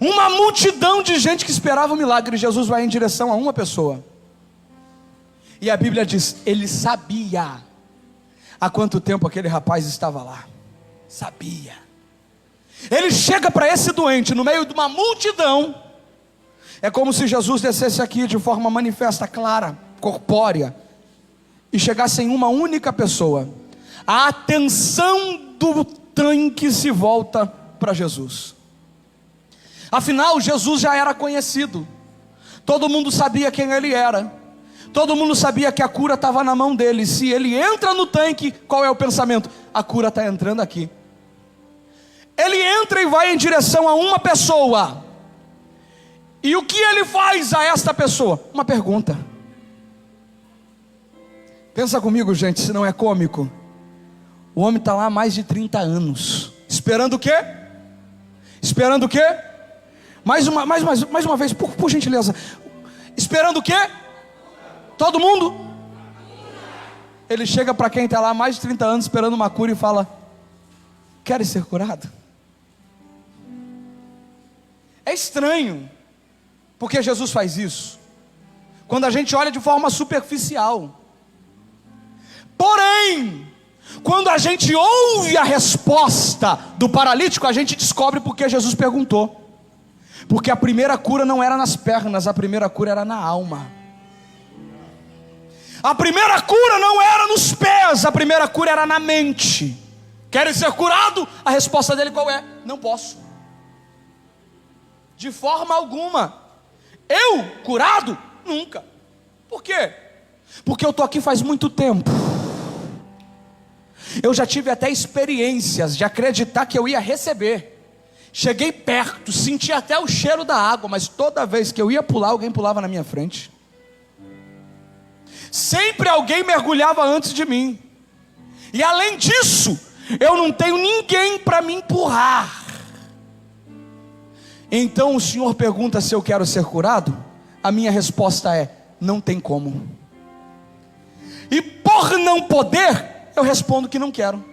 uma multidão de gente que esperava o milagre. Jesus vai em direção a uma pessoa, e a Bíblia diz: ele sabia há quanto tempo aquele rapaz estava lá. Sabia. Ele chega para esse doente no meio de uma multidão. É como se Jesus descesse aqui de forma manifesta, clara, corpórea, e chegasse em uma única pessoa. A atenção do tanque se volta para Jesus. Afinal, Jesus já era conhecido, todo mundo sabia quem ele era, todo mundo sabia que a cura estava na mão dele. Se ele entra no tanque, qual é o pensamento? A cura está entrando aqui. Ele entra e vai em direção a uma pessoa, e o que ele faz a esta pessoa? Uma pergunta. Pensa comigo, gente, se não é cômico. O homem está lá há mais de 30 anos, esperando o quê? Esperando o quê? Mais uma vez, por gentileza. Esperando o quê? Todo mundo? Ele chega para quem está lá há mais de 30 anos esperando uma cura e fala: queres ser curado? É estranho, porque Jesus faz isso quando a gente olha de forma superficial. Porém, quando a gente ouve a resposta do paralítico, a gente descobre porque Jesus perguntou. Porque a primeira cura não era nas pernas, a primeira cura era na alma. A primeira cura não era nos pés, a primeira cura era na mente. Querem ser curado? A resposta dele qual é? Não posso. De forma alguma. Eu, curado? Nunca. Por quê? Porque eu estou aqui faz muito tempo. Eu já tive até experiências de acreditar que eu ia receber. Cheguei perto, senti até o cheiro da água, mas toda vez que eu ia pular, alguém pulava na minha frente. Sempre alguém mergulhava antes de mim. E além disso, eu não tenho ninguém para me empurrar. Então o Senhor pergunta se eu quero ser curado? A minha resposta é: não tem como. E por não poder, eu respondo que não quero.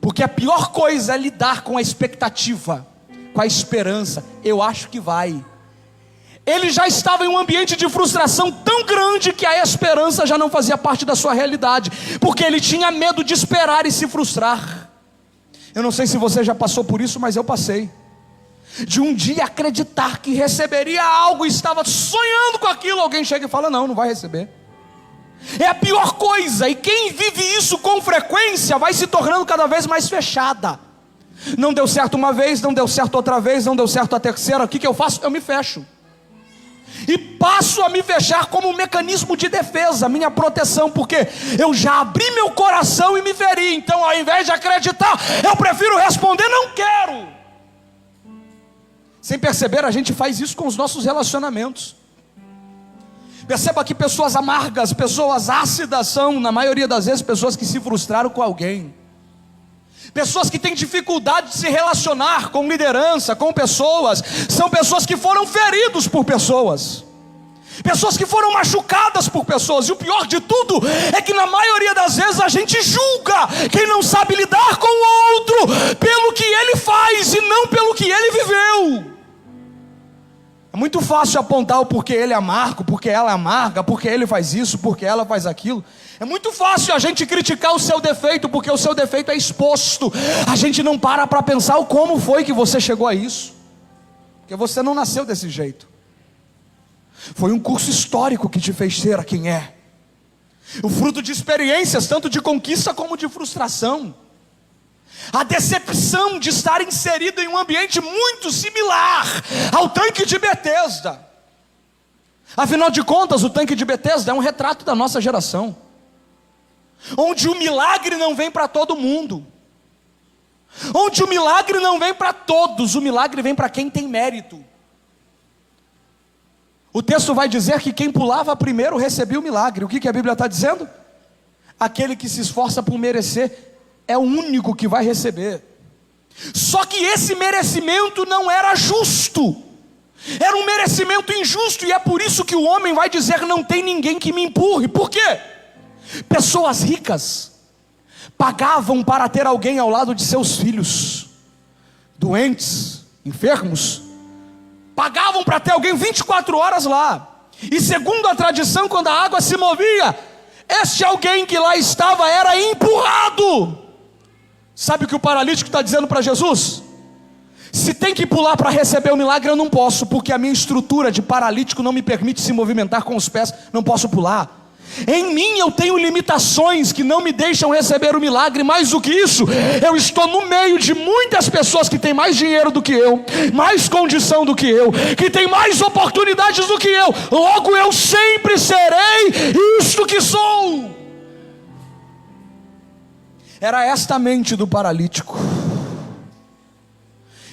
Porque a pior coisa é lidar com a expectativa, com a esperança. Eu acho que vai. Ele já estava em um ambiente de frustração tão grande que a esperança já não fazia parte da sua realidade, porque ele tinha medo de esperar e se frustrar. Eu não sei se você já passou por isso, mas eu passei. De um dia acreditar que receberia algo e estava sonhando com aquilo, alguém chega e fala: não vai receber. É a pior coisa, e quem vive isso com frequência vai se tornando cada vez mais fechada. Não deu certo uma vez, não deu certo outra vez, não deu certo a terceira. O que eu faço? Eu me fecho. E passo a me fechar como um mecanismo de defesa, minha proteção, porque eu já abri meu coração e me feri. Então ao invés de acreditar, eu prefiro responder: não quero. Sem perceber, a gente faz isso com os nossos relacionamentos. Perceba que pessoas amargas, pessoas ácidas são, na maioria das vezes, pessoas que se frustraram com alguém. Pessoas que têm dificuldade de se relacionar com liderança, com pessoas, são pessoas que foram feridos por pessoas. Pessoas que foram machucadas por pessoas. E o pior de tudo é que na maioria das vezes a gente julga quem não sabe lidar com o outro pelo que ele faz e não pelo que ele viveu. É muito fácil apontar o porquê ele é amargo, porque ela é amarga, porque ele faz isso, porque ela faz aquilo. É muito fácil a gente criticar o seu defeito, porque o seu defeito é exposto. A gente não para pensar o como foi que você chegou a isso, porque você não nasceu desse jeito. Foi um curso histórico que te fez ser a quem é. O fruto de experiências, tanto de conquista como de frustração. A decepção de estar inserido em um ambiente muito similar ao tanque de Betesda. Afinal de contas, o tanque de Betesda é um retrato da nossa geração, onde o milagre não vem para todo mundo, onde o milagre não vem para todos, o milagre vem para quem tem mérito. O texto vai dizer que quem pulava primeiro recebia o milagre. O que a Bíblia está dizendo? Aquele que se esforça por merecer é o único que vai receber. Só que esse merecimento não era justo, era um merecimento injusto. E é por isso que o homem vai dizer: não tem ninguém que me empurre. Por quê? Pessoas ricas pagavam para ter alguém ao lado de seus filhos, doentes, enfermos. Pagavam para ter alguém 24 horas lá. E segundo a tradição, quando a água se movia, este alguém que lá estava era empurrado. Sabe o que o paralítico está dizendo para Jesus? Se tem que pular para receber o milagre, eu não posso, porque a minha estrutura de paralítico não me permite se movimentar com os pés, não posso pular. Em mim eu tenho limitações que não me deixam receber o milagre. Mais do que isso, eu estou no meio de muitas pessoas que têm mais dinheiro do que eu, mais condição do que eu, que têm mais oportunidades do que eu. Logo eu sempre serei isto que sou. Era esta a mente do paralítico.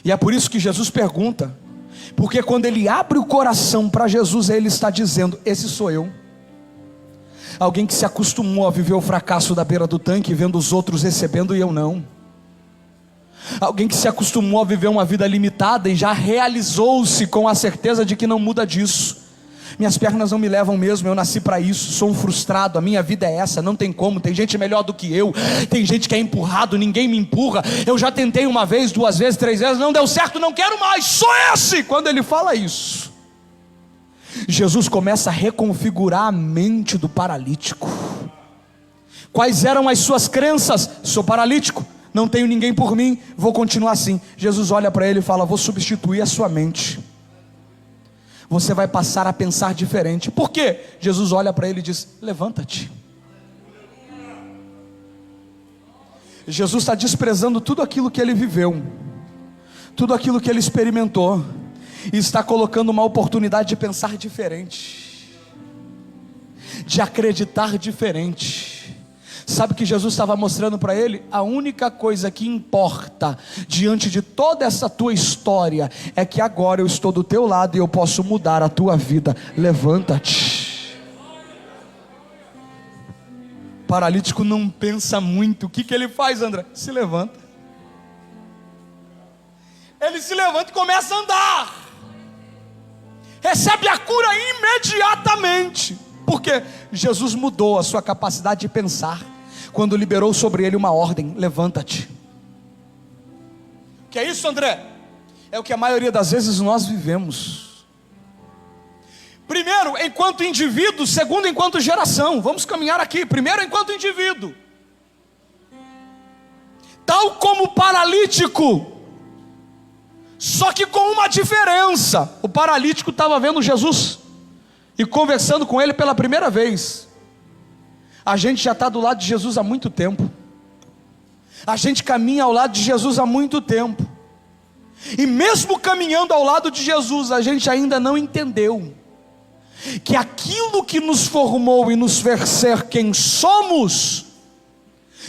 E é por isso que Jesus pergunta, porque quando ele abre o coração para Jesus, ele está dizendo: esse sou eu. Alguém que se acostumou a viver o fracasso da beira do tanque, vendo os outros recebendo e eu não. Alguém que se acostumou a viver uma vida limitada e já realizou-se com a certeza de que não muda disso. Minhas pernas não me levam mesmo, eu nasci para isso, sou um frustrado, a minha vida é essa, não tem como, tem gente melhor do que eu, tem gente que é empurrado, ninguém me empurra, eu já tentei uma vez, 2 vezes, 3 vezes, não deu certo, não quero mais, sou esse. Quando ele fala isso, Jesus começa a reconfigurar a mente do paralítico. Quais eram as suas crenças? Sou paralítico, não tenho ninguém por mim, vou continuar assim. Jesus olha para ele e fala: vou substituir a sua mente. Você vai passar a pensar diferente. Por quê? Jesus olha para ele e diz: levanta-te. Jesus está desprezando tudo aquilo que ele viveu, tudo aquilo que ele experimentou, e está colocando uma oportunidade de pensar diferente, de acreditar diferente. Sabe o que Jesus estava mostrando para ele? A única coisa que importa diante de toda essa tua história é que agora eu estou do teu lado e eu posso mudar a tua vida. Levanta-te. O paralítico não pensa muito. O que ele faz, André? Se levanta. Ele se levanta e começa a andar. Recebe a cura imediatamente. Porque Jesus mudou a sua capacidade de pensar quando liberou sobre ele uma ordem: levanta-te. Que é isso, André? É o que a maioria das vezes nós vivemos. Primeiro, enquanto indivíduo. Segundo, enquanto geração. Vamos caminhar aqui. Primeiro, enquanto indivíduo. Tal como o paralítico, só que com uma diferença. O paralítico estava vendo Jesus e conversando com ele pela primeira vez. A gente já está do lado de Jesus há muito tempo. A gente caminha ao lado de Jesus há muito tempo. E mesmo caminhando ao lado de Jesus, a gente ainda não entendeu que aquilo que nos formou e nos fez ser quem somos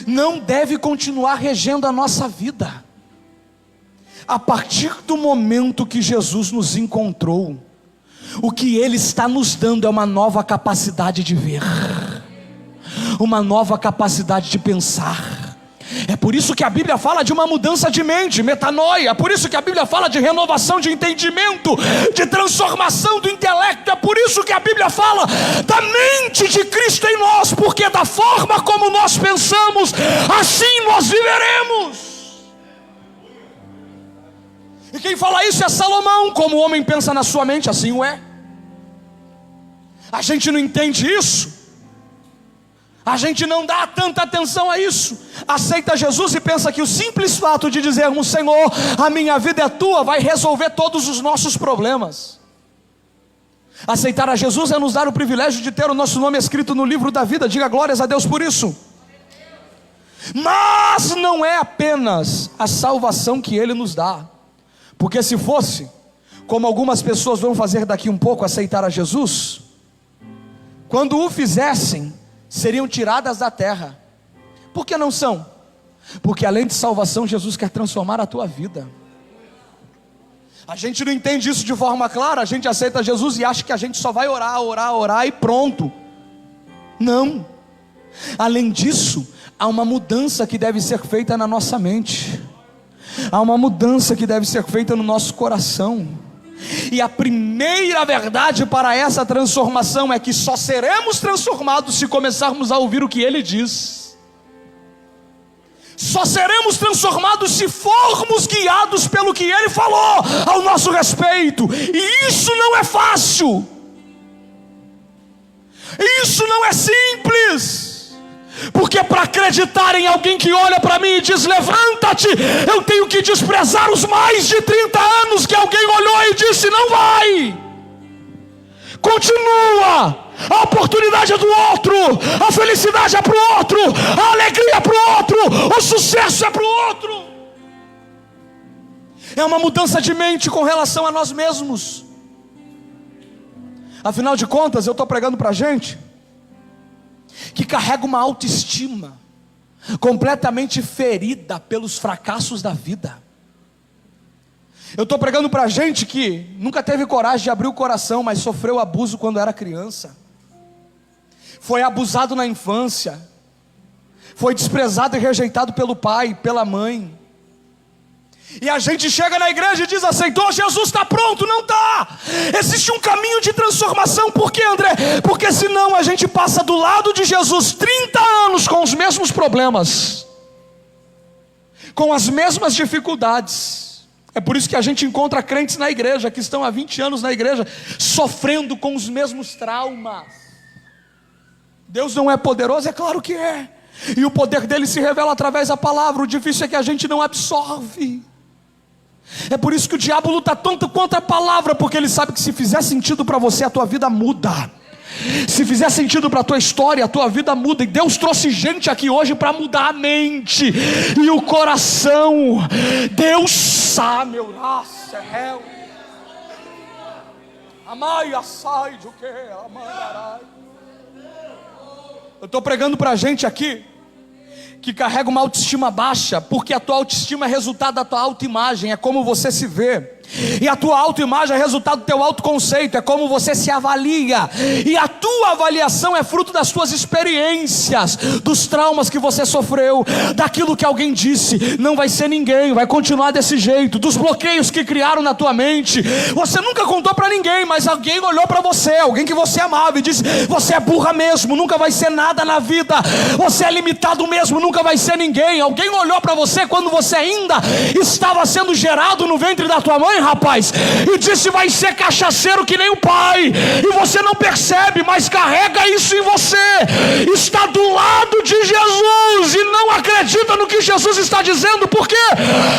não deve continuar regendo a nossa vida. A partir do momento que Jesus nos encontrou, o que Ele está nos dando é uma nova capacidade de ver, uma nova capacidade de pensar. É por isso que a Bíblia fala de uma mudança de mente, metanoia. É por isso que a Bíblia fala de renovação de entendimento, de transformação do intelecto. É por isso que a Bíblia fala da mente de Cristo em nós, porque da forma como nós pensamos, assim nós viveremos. E quem fala isso é Salomão: como o homem pensa na sua mente, assim o é. A gente não entende isso, a gente não dá tanta atenção a isso. Aceita Jesus e pensa que o simples fato de dizermos: Senhor, a minha vida é tua, vai resolver todos os nossos problemas. Aceitar a Jesus é nos dar o privilégio de ter o nosso nome escrito no livro da vida. Diga glórias a Deus por isso. Mas não é apenas a salvação que Ele nos dá. Porque se fosse, como algumas pessoas vão fazer daqui um pouco, aceitar a Jesus, quando o fizessem, seriam tiradas da terra. Por que não são? Porque além de salvação, Jesus quer transformar a tua vida. A gente não entende isso de forma clara. A gente aceita Jesus e acha que a gente só vai orar e pronto. Não. Além disso, há uma mudança que deve ser feita na nossa mente. Há uma mudança que deve ser feita no nosso coração. E a primeira verdade para essa transformação é que só seremos transformados se começarmos a ouvir o que Ele diz. Só seremos transformados se formos guiados pelo que Ele falou ao nosso respeito. E isso não é fácil. Isso não é simples. Porque para acreditar em alguém que olha para mim e diz: levanta-te, eu tenho que desprezar os mais de 30 anos que alguém olhou e disse: não vai. continua. A oportunidade é do outro, a felicidade é para o outro, a alegria é para o outro, o sucesso é para o outro. É uma mudança de mente com relação a nós mesmos. Afinal de contas, eu estou pregando para gente que carrega uma autoestima completamente ferida pelos fracassos da vida. Eu estou pregando para gente que nunca teve coragem de abrir o coração, mas sofreu abuso quando era criança, foi abusado na infância, foi desprezado e rejeitado pelo pai, pela mãe. E a gente chega na igreja e diz: aceitou Jesus, está pronto? Não está. Existe um caminho de transformação. Por quê, André? Porque senão a gente passa do lado de Jesus 30 anos com os mesmos problemas, com as mesmas dificuldades. É por isso que a gente encontra crentes na igreja, que estão há 20 anos na igreja, sofrendo com os mesmos traumas. Deus não é poderoso? É claro que é. E o poder dele se revela através da palavra. O difícil é que a gente não absorve. É por isso que o diabo luta tanto contra a palavra, porque ele sabe que se fizer sentido para você, a tua vida muda. Se fizer sentido para a tua história, a tua vida muda. E Deus trouxe gente aqui hoje para mudar a mente e o coração. Deus sabe, meu raça, é Amai, assai, de o que? Amai, eu estou pregando para gente aqui que carrega uma autoestima baixa, porque a tua autoestima é resultado da tua autoimagem, é como você se vê. E a tua autoimagem é resultado do teu autoconceito, é como você se avalia. E a tua avaliação é fruto das tuas experiências, dos traumas que você sofreu, daquilo que alguém disse, não vai ser ninguém, vai continuar desse jeito, dos bloqueios que criaram na tua mente. Você nunca contou para ninguém, mas alguém olhou para você, alguém que você amava e disse: você é burra mesmo, nunca vai ser nada na vida, você é limitado mesmo, nunca vai ser ninguém. Alguém olhou para você quando você ainda estava sendo gerado no ventre da tua mãe, rapaz, e disse: vai ser cachaceiro que nem o pai. E você não percebe, mas carrega isso em você. Está do lado de Jesus e não acredita no que Jesus está dizendo, porque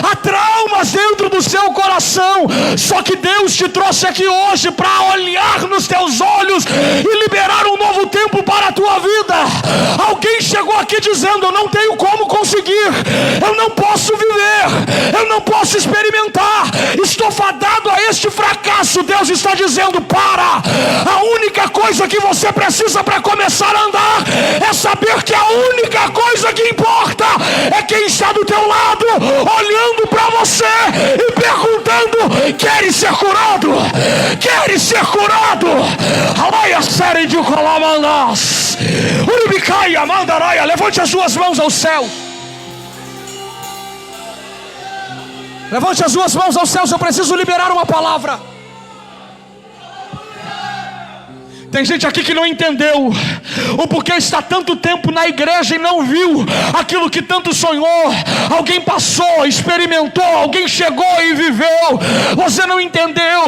há traumas dentro do seu coração. Só que Deus te trouxe aqui hoje para olhar nos teus olhos e liberar um novo tempo para a tua vida. Alguém chegou aqui dizendo: eu não tenho como conseguir, eu não posso viver, eu não posso experimentar, estou fadado a este fracasso. Deus está dizendo: para. A única coisa que você precisa para começar a andar é saber que a única coisa que importa é quem está do teu lado, olhando para você e perguntando: queres ser curado? Queres ser curado? Alaia série de colamandas, Uribicaia mandaraia. Levante as suas mãos ao céu. Levante as suas mãos aos céus. Eu preciso liberar uma palavra. Tem gente aqui que não entendeu o porquê está tanto tempo na igreja e não viu aquilo que tanto sonhou. Alguém passou, experimentou, alguém chegou e viveu. Você não entendeu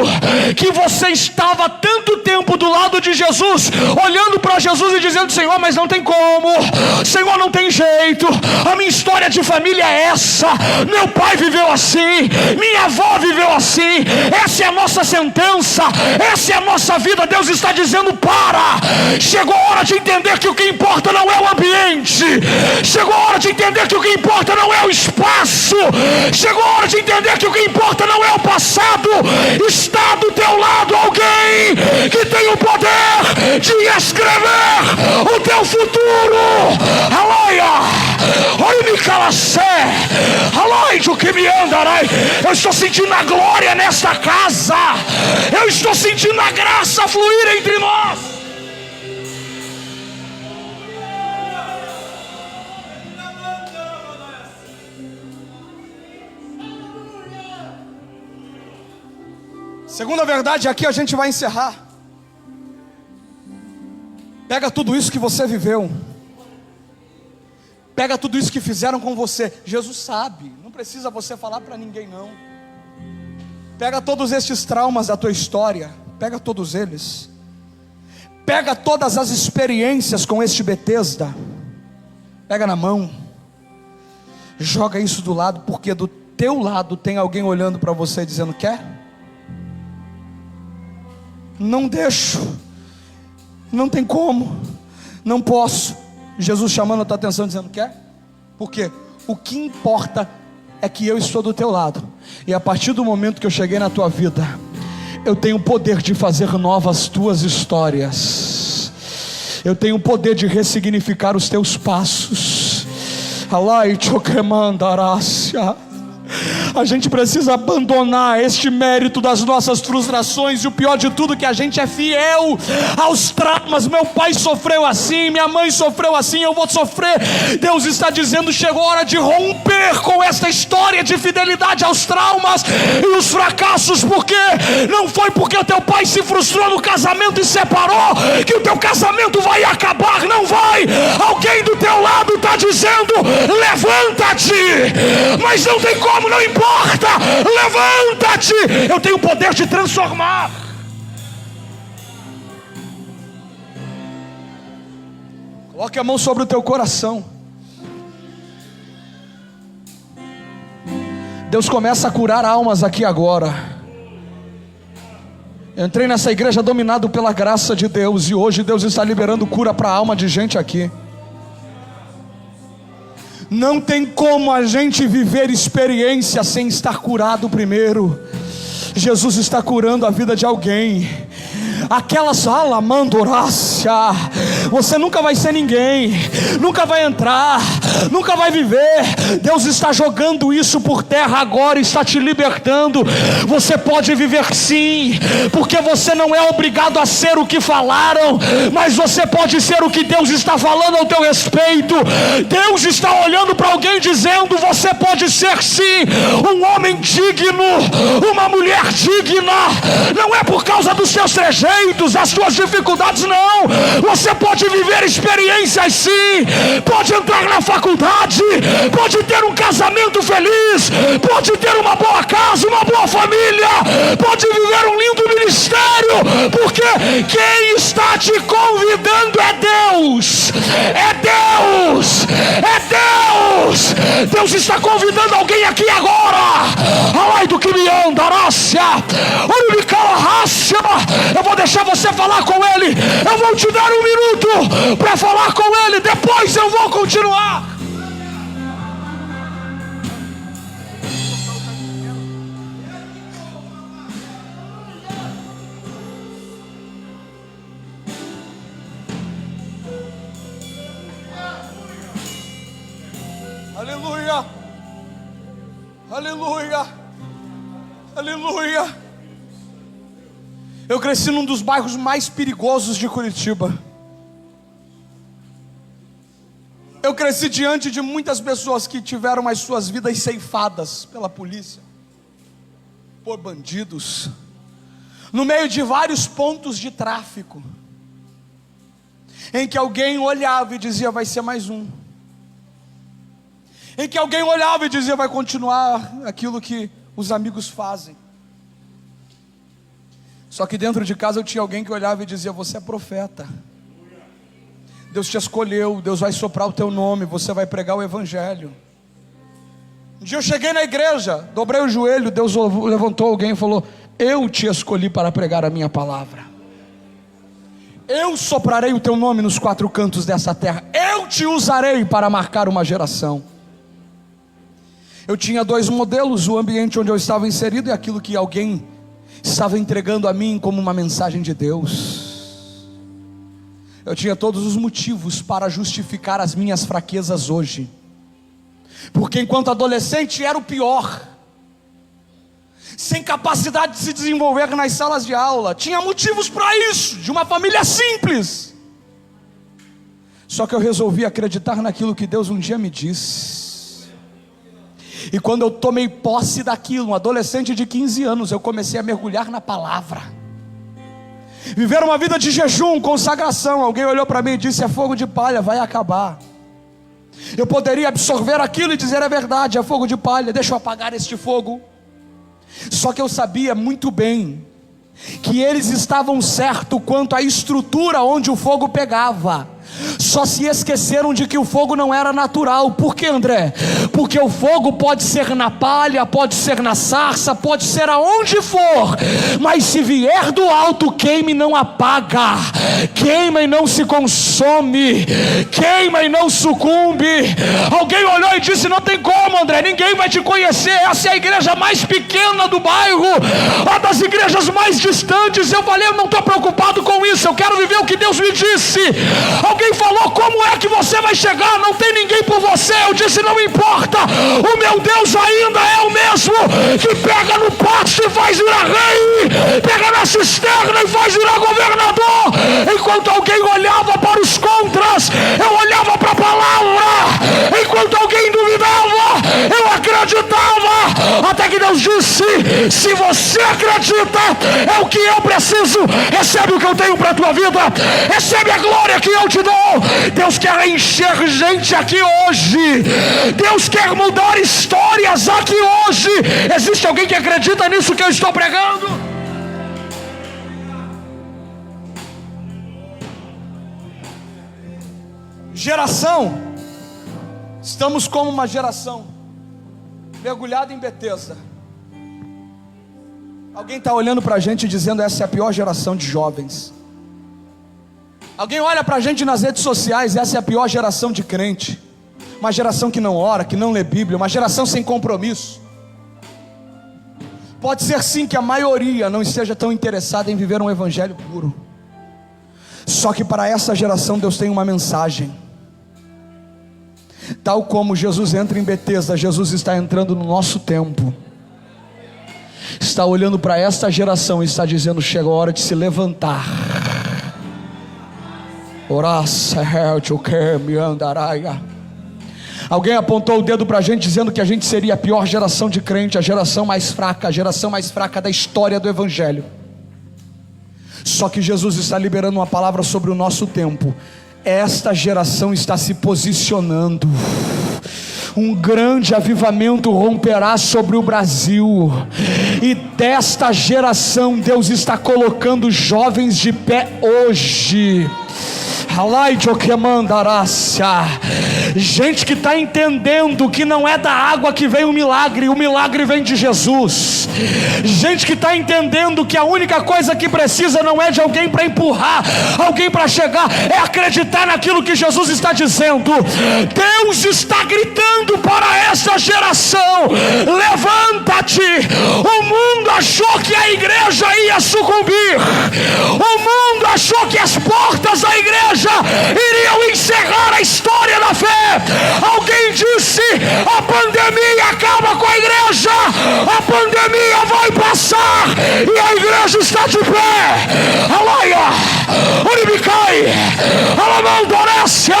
que você estava tanto tempo do lado de Jesus, olhando para Jesus e dizendo: Senhor, mas não tem como, Senhor, não tem jeito, a minha história de família é essa, meu pai viveu assim, minha avó viveu assim, essa é a nossa sentença, essa é a nossa vida. Deus está dizendo: para. Chegou a hora de entender que o que importa não é o ambiente, chegou a hora de entender que o que importa não é o espaço, chegou a hora de entender que o que importa não é o passado. Está do teu lado alguém que tem o poder de escrever o teu futuro. Aleluia. Oi, me calacé. Aleluia, que me andarai. Eu estou sentindo a glória nesta casa, eu estou sentindo a graça fluir entre nós. Segunda verdade, aqui a gente vai encerrar. Pega tudo isso que você viveu, pega tudo isso que fizeram com você. Jesus sabe, não precisa você falar para ninguém não. Pega todos estes traumas da tua história, pega todos eles, pega todas as experiências com este Betesda, pega na mão, joga isso do lado, porque do teu lado tem alguém olhando para você dizendo: quer? Não deixo Não tem como, não posso. Jesus chamando a tua atenção, dizendo: quer? Por quê? O que importa é que eu estou do teu lado, e a partir do momento que eu cheguei na tua vida, eu tenho o poder de fazer novas tuas histórias, eu tenho o poder de ressignificar os teus passos. Alai chokemandarácia. A gente precisa abandonar este mérito das nossas frustrações, e o pior de tudo é que a gente é fiel aos traumas. Meu pai sofreu assim, minha mãe sofreu assim, eu vou sofrer. Deus está dizendo: chegou a hora de romper com esta história de fidelidade aos traumas e os fracassos. Porque não foi porque o teu pai se frustrou no casamento e separou que o teu casamento vai acabar, não vai. Alguém do teu lado está dizendo: levanta-te, mas não tem como, não importa, levanta-te, eu tenho o poder de transformar. Coloque a mão sobre o teu coração. Deus começa a curar almas aqui agora. Eu entrei nessa igreja dominado pela graça de Deus, e hoje Deus está liberando cura para a alma de gente aqui. Não tem como a gente viver experiência sem estar curado primeiro. Jesus está curando a vida de alguém. Aquela sala mandorácia, você nunca vai ser ninguém, nunca vai entrar, nunca vai viver. Deus está jogando isso por terra agora, está te libertando. Você pode viver sim, porque você não é obrigado a ser o que falaram, mas você pode ser o que Deus está falando ao teu respeito. Deus está olhando para alguém dizendo: você pode ser sim um homem digno, uma mulher digna. Não é por causa dos seus trejeitos, das suas dificuldades, não. Você pode viver experiências sim, pode entrar na faculdade, pode ter um casamento feliz, pode ter uma boa casa, uma boa família, pode viver um lindo ministério, porque quem está te convidando é Deus. É Deus, é Deus. Deus está convidando alguém aqui agora. Alai do que me anda, Arácia, eu vou deixar você falar com Ele. Eu vou te dar 1 minuto para falar com Ele, depois eu vou continuar. Aleluia, aleluia, aleluia. Eu cresci num dos bairros mais perigosos de Curitiba. Eu cresci diante de muitas pessoas que tiveram as suas vidas ceifadas pela polícia, por bandidos, no meio de vários pontos de tráfico, em que alguém olhava e dizia: vai ser mais um. Em que alguém olhava e dizia: vai continuar aquilo que os amigos fazem. Só que dentro de casa eu tinha alguém que olhava e dizia: você é profeta, Deus te escolheu, Deus vai soprar o teu nome, você vai pregar o evangelho. Um dia eu cheguei na igreja, dobrei o joelho, Deus levantou alguém e falou: eu te escolhi para pregar a minha palavra, eu soprarei o teu nome nos 4 cantos dessa terra, eu te usarei para marcar uma geração. Eu tinha 2 modelos: o ambiente onde eu estava inserido e aquilo que alguém estava entregando a mim como uma mensagem de Deus. Eu tinha todos os motivos para justificar as minhas fraquezas hoje, porque enquanto adolescente era o pior, sem capacidade de se desenvolver nas salas de aula, tinha motivos para isso, de uma família simples. Só que eu resolvi acreditar naquilo que Deus um dia me disse. E quando eu tomei posse daquilo, um adolescente de 15 anos, eu comecei a mergulhar na palavra, viver uma vida de jejum, consagração. Alguém olhou para mim e disse: é fogo de palha, vai acabar. Eu poderia absorver aquilo e dizer: é verdade, é fogo de palha, deixa eu apagar este fogo. Só que eu sabia muito bem que eles estavam certos quanto à estrutura onde o fogo pegava. Só se esqueceram de que o fogo não era natural. Por quê, André? porque o fogo pode ser na palha, pode ser na sarça, pode ser aonde for, mas se vier do alto, queima e não apaga, queima e não se consome, queima e não sucumbe. Alguém olhou e disse: não tem como, André, ninguém vai te conhecer, essa é a igreja mais pequena do bairro, uma das igrejas mais distantes. Eu falei: eu não estou preocupado com isso, eu quero viver o que Deus me disse. Alguém falou: como é que você vai chegar? Não tem ninguém por você. Eu disse: não importa, o meu Deus ainda é o mesmo que pega no pasto e faz virar rei, pega na cisterna e faz virar governador. Enquanto alguém olhava para os contras, eu olhava para a palavra. Enquanto alguém duvidava, eu acreditava, até que Deus disse: se você acredita, é o que eu preciso. Recebe o que eu tenho para a tua vida, recebe a glória que eu te dou. Deus quer encher gente aqui hoje, Deus quer mudar histórias aqui hoje. Existe alguém que acredita nisso que eu estou pregando? Geração, estamos como uma geração mergulhada em Betesda. Alguém está olhando para a gente dizendo: essa é a pior geração de jovens. Alguém olha para a gente nas redes sociais: essa é a pior geração de crente. Uma geração que não ora, que não lê Bíblia, uma geração sem compromisso. Pode ser sim que a maioria não esteja tão interessada em viver um evangelho puro. Só que para essa geração Deus tem uma mensagem. Tal como Jesus entra em Betesda, Jesus está entrando no nosso tempo. Está olhando para esta geração e está dizendo: chegou a hora de se levantar. Alguém apontou o dedo para a gente dizendo que a gente seria a pior geração de crente, a geração mais fraca da história do evangelho. Só que Jesus está liberando uma palavra sobre o nosso tempo. Esta geração está se posicionando. Um grande avivamento romperá sobre o Brasil, e desta geração Deus está colocando jovens de pé hoje. Gente que está entendendo que não é da água que vem o milagre vem de Jesus. Gente que está entendendo que a única coisa que precisa não é de alguém para empurrar, alguém para chegar, é acreditar naquilo que Jesus está dizendo. Deus está gritando para essa geração: levanta-te. O mundo achou que a igreja ia sucumbir, o mundo achou que as portas da igreja iriam encerrar a história da fé. Alguém disse: a pandemia acaba com a igreja, a pandemia vai passar e a igreja está de pé. Alaia, Oribicai, Alamandorécia,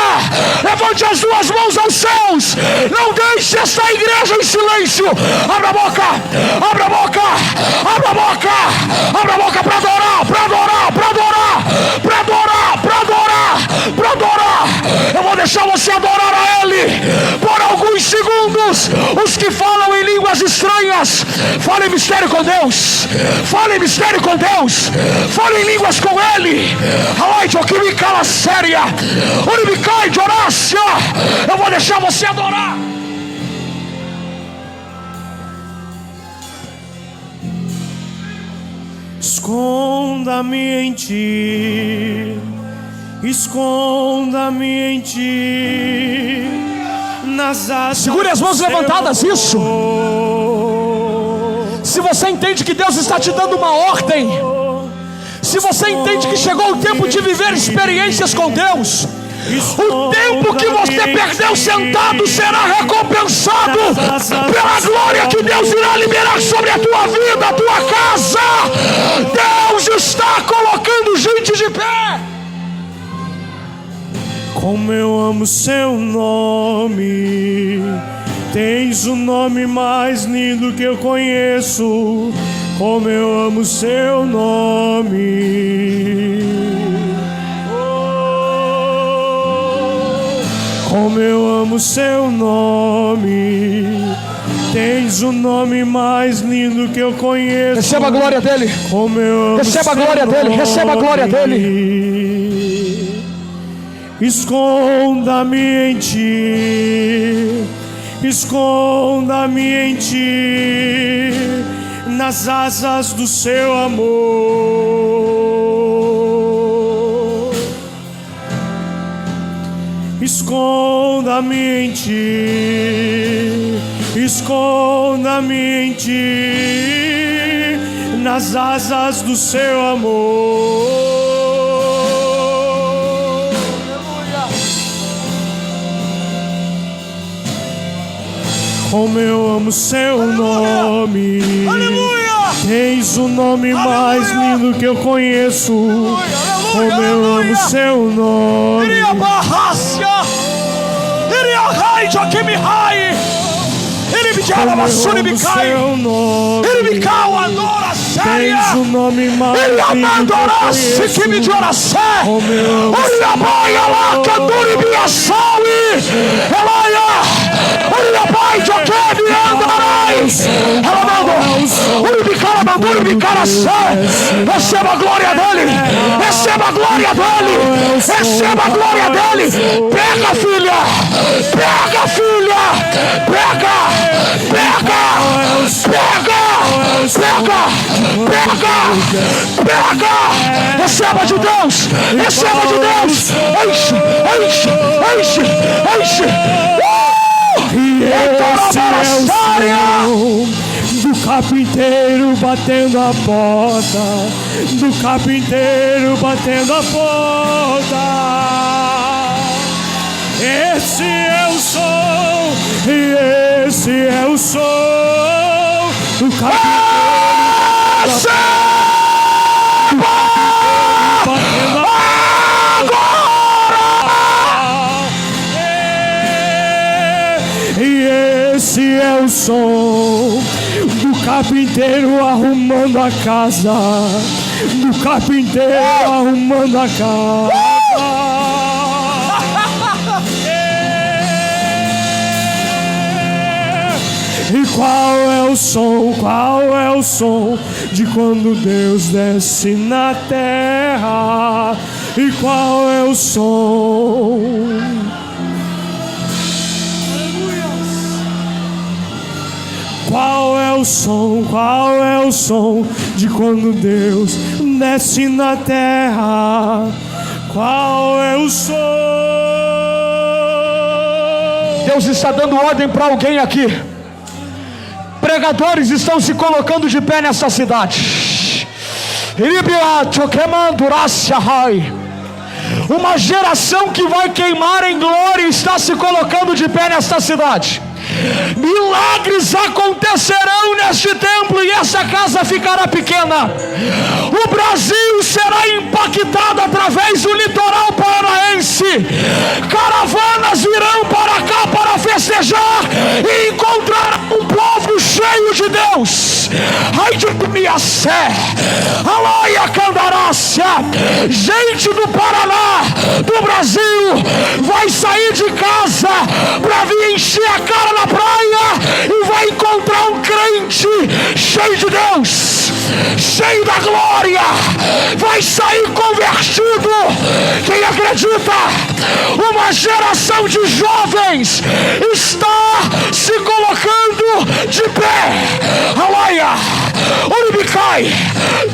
levante as duas mãos aos céus, não deixe essa igreja em silêncio. Abra a boca, abra a boca, abra a boca, abra a boca para adorar, para adorar, para adorar, para adorar, para adorar, para adorar. Eu vou deixar você adorar a Ele por alguns segundos. Os que falam em línguas estranhas, fale em mistério com Deus, fale em mistério com Deus, fale em línguas com Ele. Eu vou deixar você adorar. Esconda-me em ti, esconda-me em ti, nas asas. Segure as mãos levantadas, isso. Se você entende que Deus está te dando uma ordem, se você entende que chegou o tempo de viver experiências com Deus, o tempo que você perdeu sentado será recompensado pela glória que Deus irá liberar sobre a tua vida, a tua casa. Deus está colocando gente de pé. Como eu amo seu nome, tens o nome mais lindo que eu conheço. Como eu amo seu nome, como eu amo seu nome, tens o nome mais lindo que eu conheço. Receba a glória dele. Como eu amo, receba a glória dele, receba a glória dele. Esconda-me em ti, esconda-me em ti, nas asas do seu amor. Esconda-me em ti, esconda-me em ti, nas asas do seu amor. Como eu amo seu nome. Aleluia! Tens o nome mais lindo que eu conheço. Como eu amo seu nome. Iria barrácia, iria raio que me rai, ele me dera maçune me cai, ele me cau adora séria. Tens o nome mais lindo que eu conheço. Que me dera sé, iria baia lá canduri minha saúde, elaia. Olha pai, já quer me andarais. Ela mandou. Receba a glória dele. Receba a glória dele. Receba a glória dele. Pega, filha. Pega, filha. Pega. Pega. Pega. Pega. Pega. Pega. Receba de Deus. Receba de Deus. Enche. Enche. Enche. Enche. E esse é o som do carpinteiro batendo a porta, do carpinteiro batendo a porta. Esse é o som, e esse é o som do carpinteiro batendo a porta. Esse é o som do carpinteiro arrumando a casa, do carpinteiro arrumando a casa. E qual é o som? Qual é o som de quando Deus desce na terra? E qual é o som? Qual é o som? Qual é o som de quando Deus desce na terra? Qual é o som? Deus está dando ordem para alguém aqui. Pregadores estão se colocando de pé nessa cidade. Uma geração que vai queimar em glória está se colocando de pé nesta cidade. Milagres acontecerão neste templo e essa casa ficará pequena. O Brasil será impactado através do litoral paranaense. Caravanas virão para cá para festejar e encontrar um povo cheio de Deus. Ai de minha sé, alaia candarácia. Gente do Paraná, do Brasil, vai sair de casa para vir encher a cara na praia e vai encontrar um crente cheio de Deus, cheio da glória, vai sair convertido. Quem acredita? Uma geração de jovens está se colocando de pé. Aleluia! Uribicai,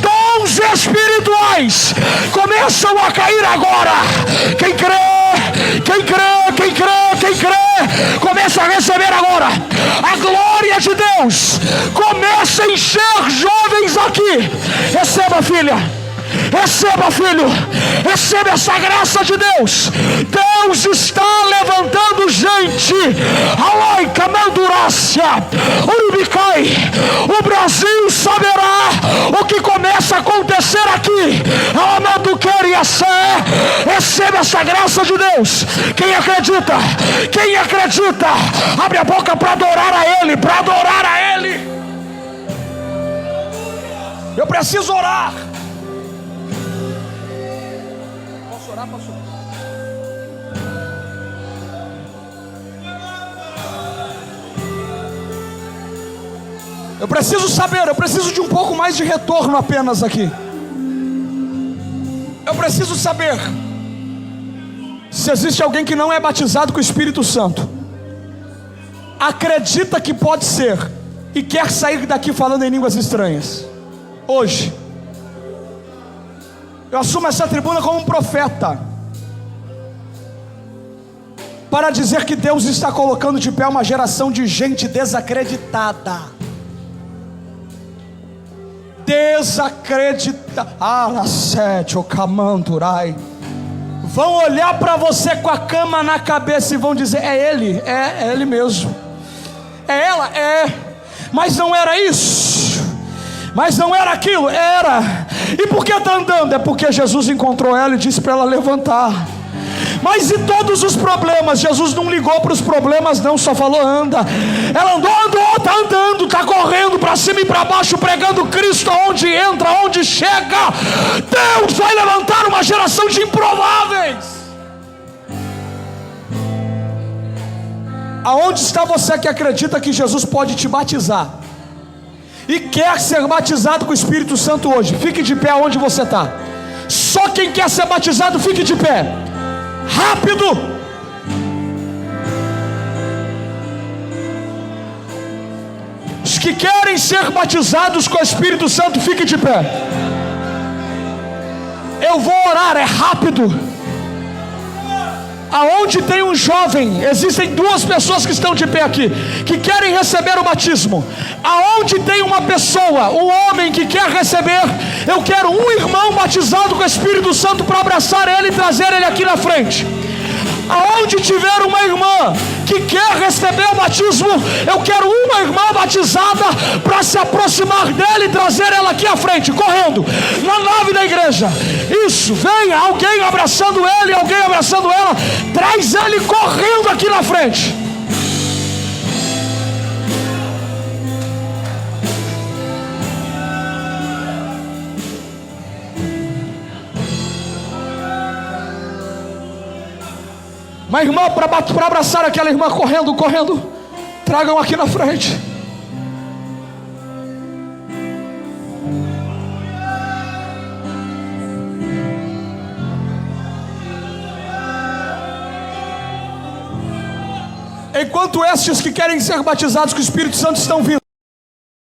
dons espirituais começam a cair agora. Quem crê, quem crê, quem crê, quem crê, começa a receber agora. A glória de Deus começa a encher jovens aqui. Receba, filha. Receba, filho, receba essa graça de Deus. Deus está levantando gente. Alai, Camandurácia, Urubicai. O Brasil saberá o que começa a acontecer aqui. Alamando quer e a sé. Receba essa graça de Deus. Quem acredita? Quem acredita? Abre a boca para adorar a Ele, para adorar a Ele. Eu preciso orar. Pastor. Eu preciso saber, eu preciso de um pouco mais de retorno apenas aqui. Eu preciso saber se existe alguém que não é batizado com o Espírito Santo. acredita que pode ser e quer sair daqui falando em línguas estranhas, hoje, eu assumo essa tribuna como um profeta, para dizer que Deus está colocando de pé uma geração de gente desacreditada. Vão olhar para você com a cama na cabeça e vão dizer: é ele, é ele mesmo, é ela, é, mas não era isso, mas não era aquilo, era. E por que está andando? É porque Jesus encontrou ela e disse para ela levantar. Mas e todos os problemas? Jesus não ligou para os problemas não, só falou anda. Ela andou, está andando, está correndo para cima e para baixo, pregando Cristo aonde entra, aonde chega. Deus vai levantar uma geração de improváveis. Aonde está você que acredita que Jesus pode te batizar e quer ser batizado com o Espírito Santo hoje? Fique de pé onde você está. Só quem quer ser batizado, fique de pé. Rápido! Os que querem ser batizados com o Espírito Santo, fiquem de pé. Eu vou orar, é rápido. Aonde tem um jovem, existem duas pessoas que estão de pé aqui, que querem receber o batismo. Aonde tem uma pessoa, um homem que quer receber, eu quero um irmão batizado com o Espírito Santo para abraçar ele e trazer ele aqui na frente. Aonde tiver uma irmã que quer receber o batismo, eu quero uma irmã batizada para se aproximar dele e trazer ela aqui à frente, correndo, na nave da igreja. Isso, venha, alguém abraçando ele, alguém abraçando ela, traz ele correndo aqui na frente. Uma irmã para abraçar aquela irmã, correndo, tragam aqui na frente. Enquanto estes que querem ser batizados com o Espírito Santo estão vindo,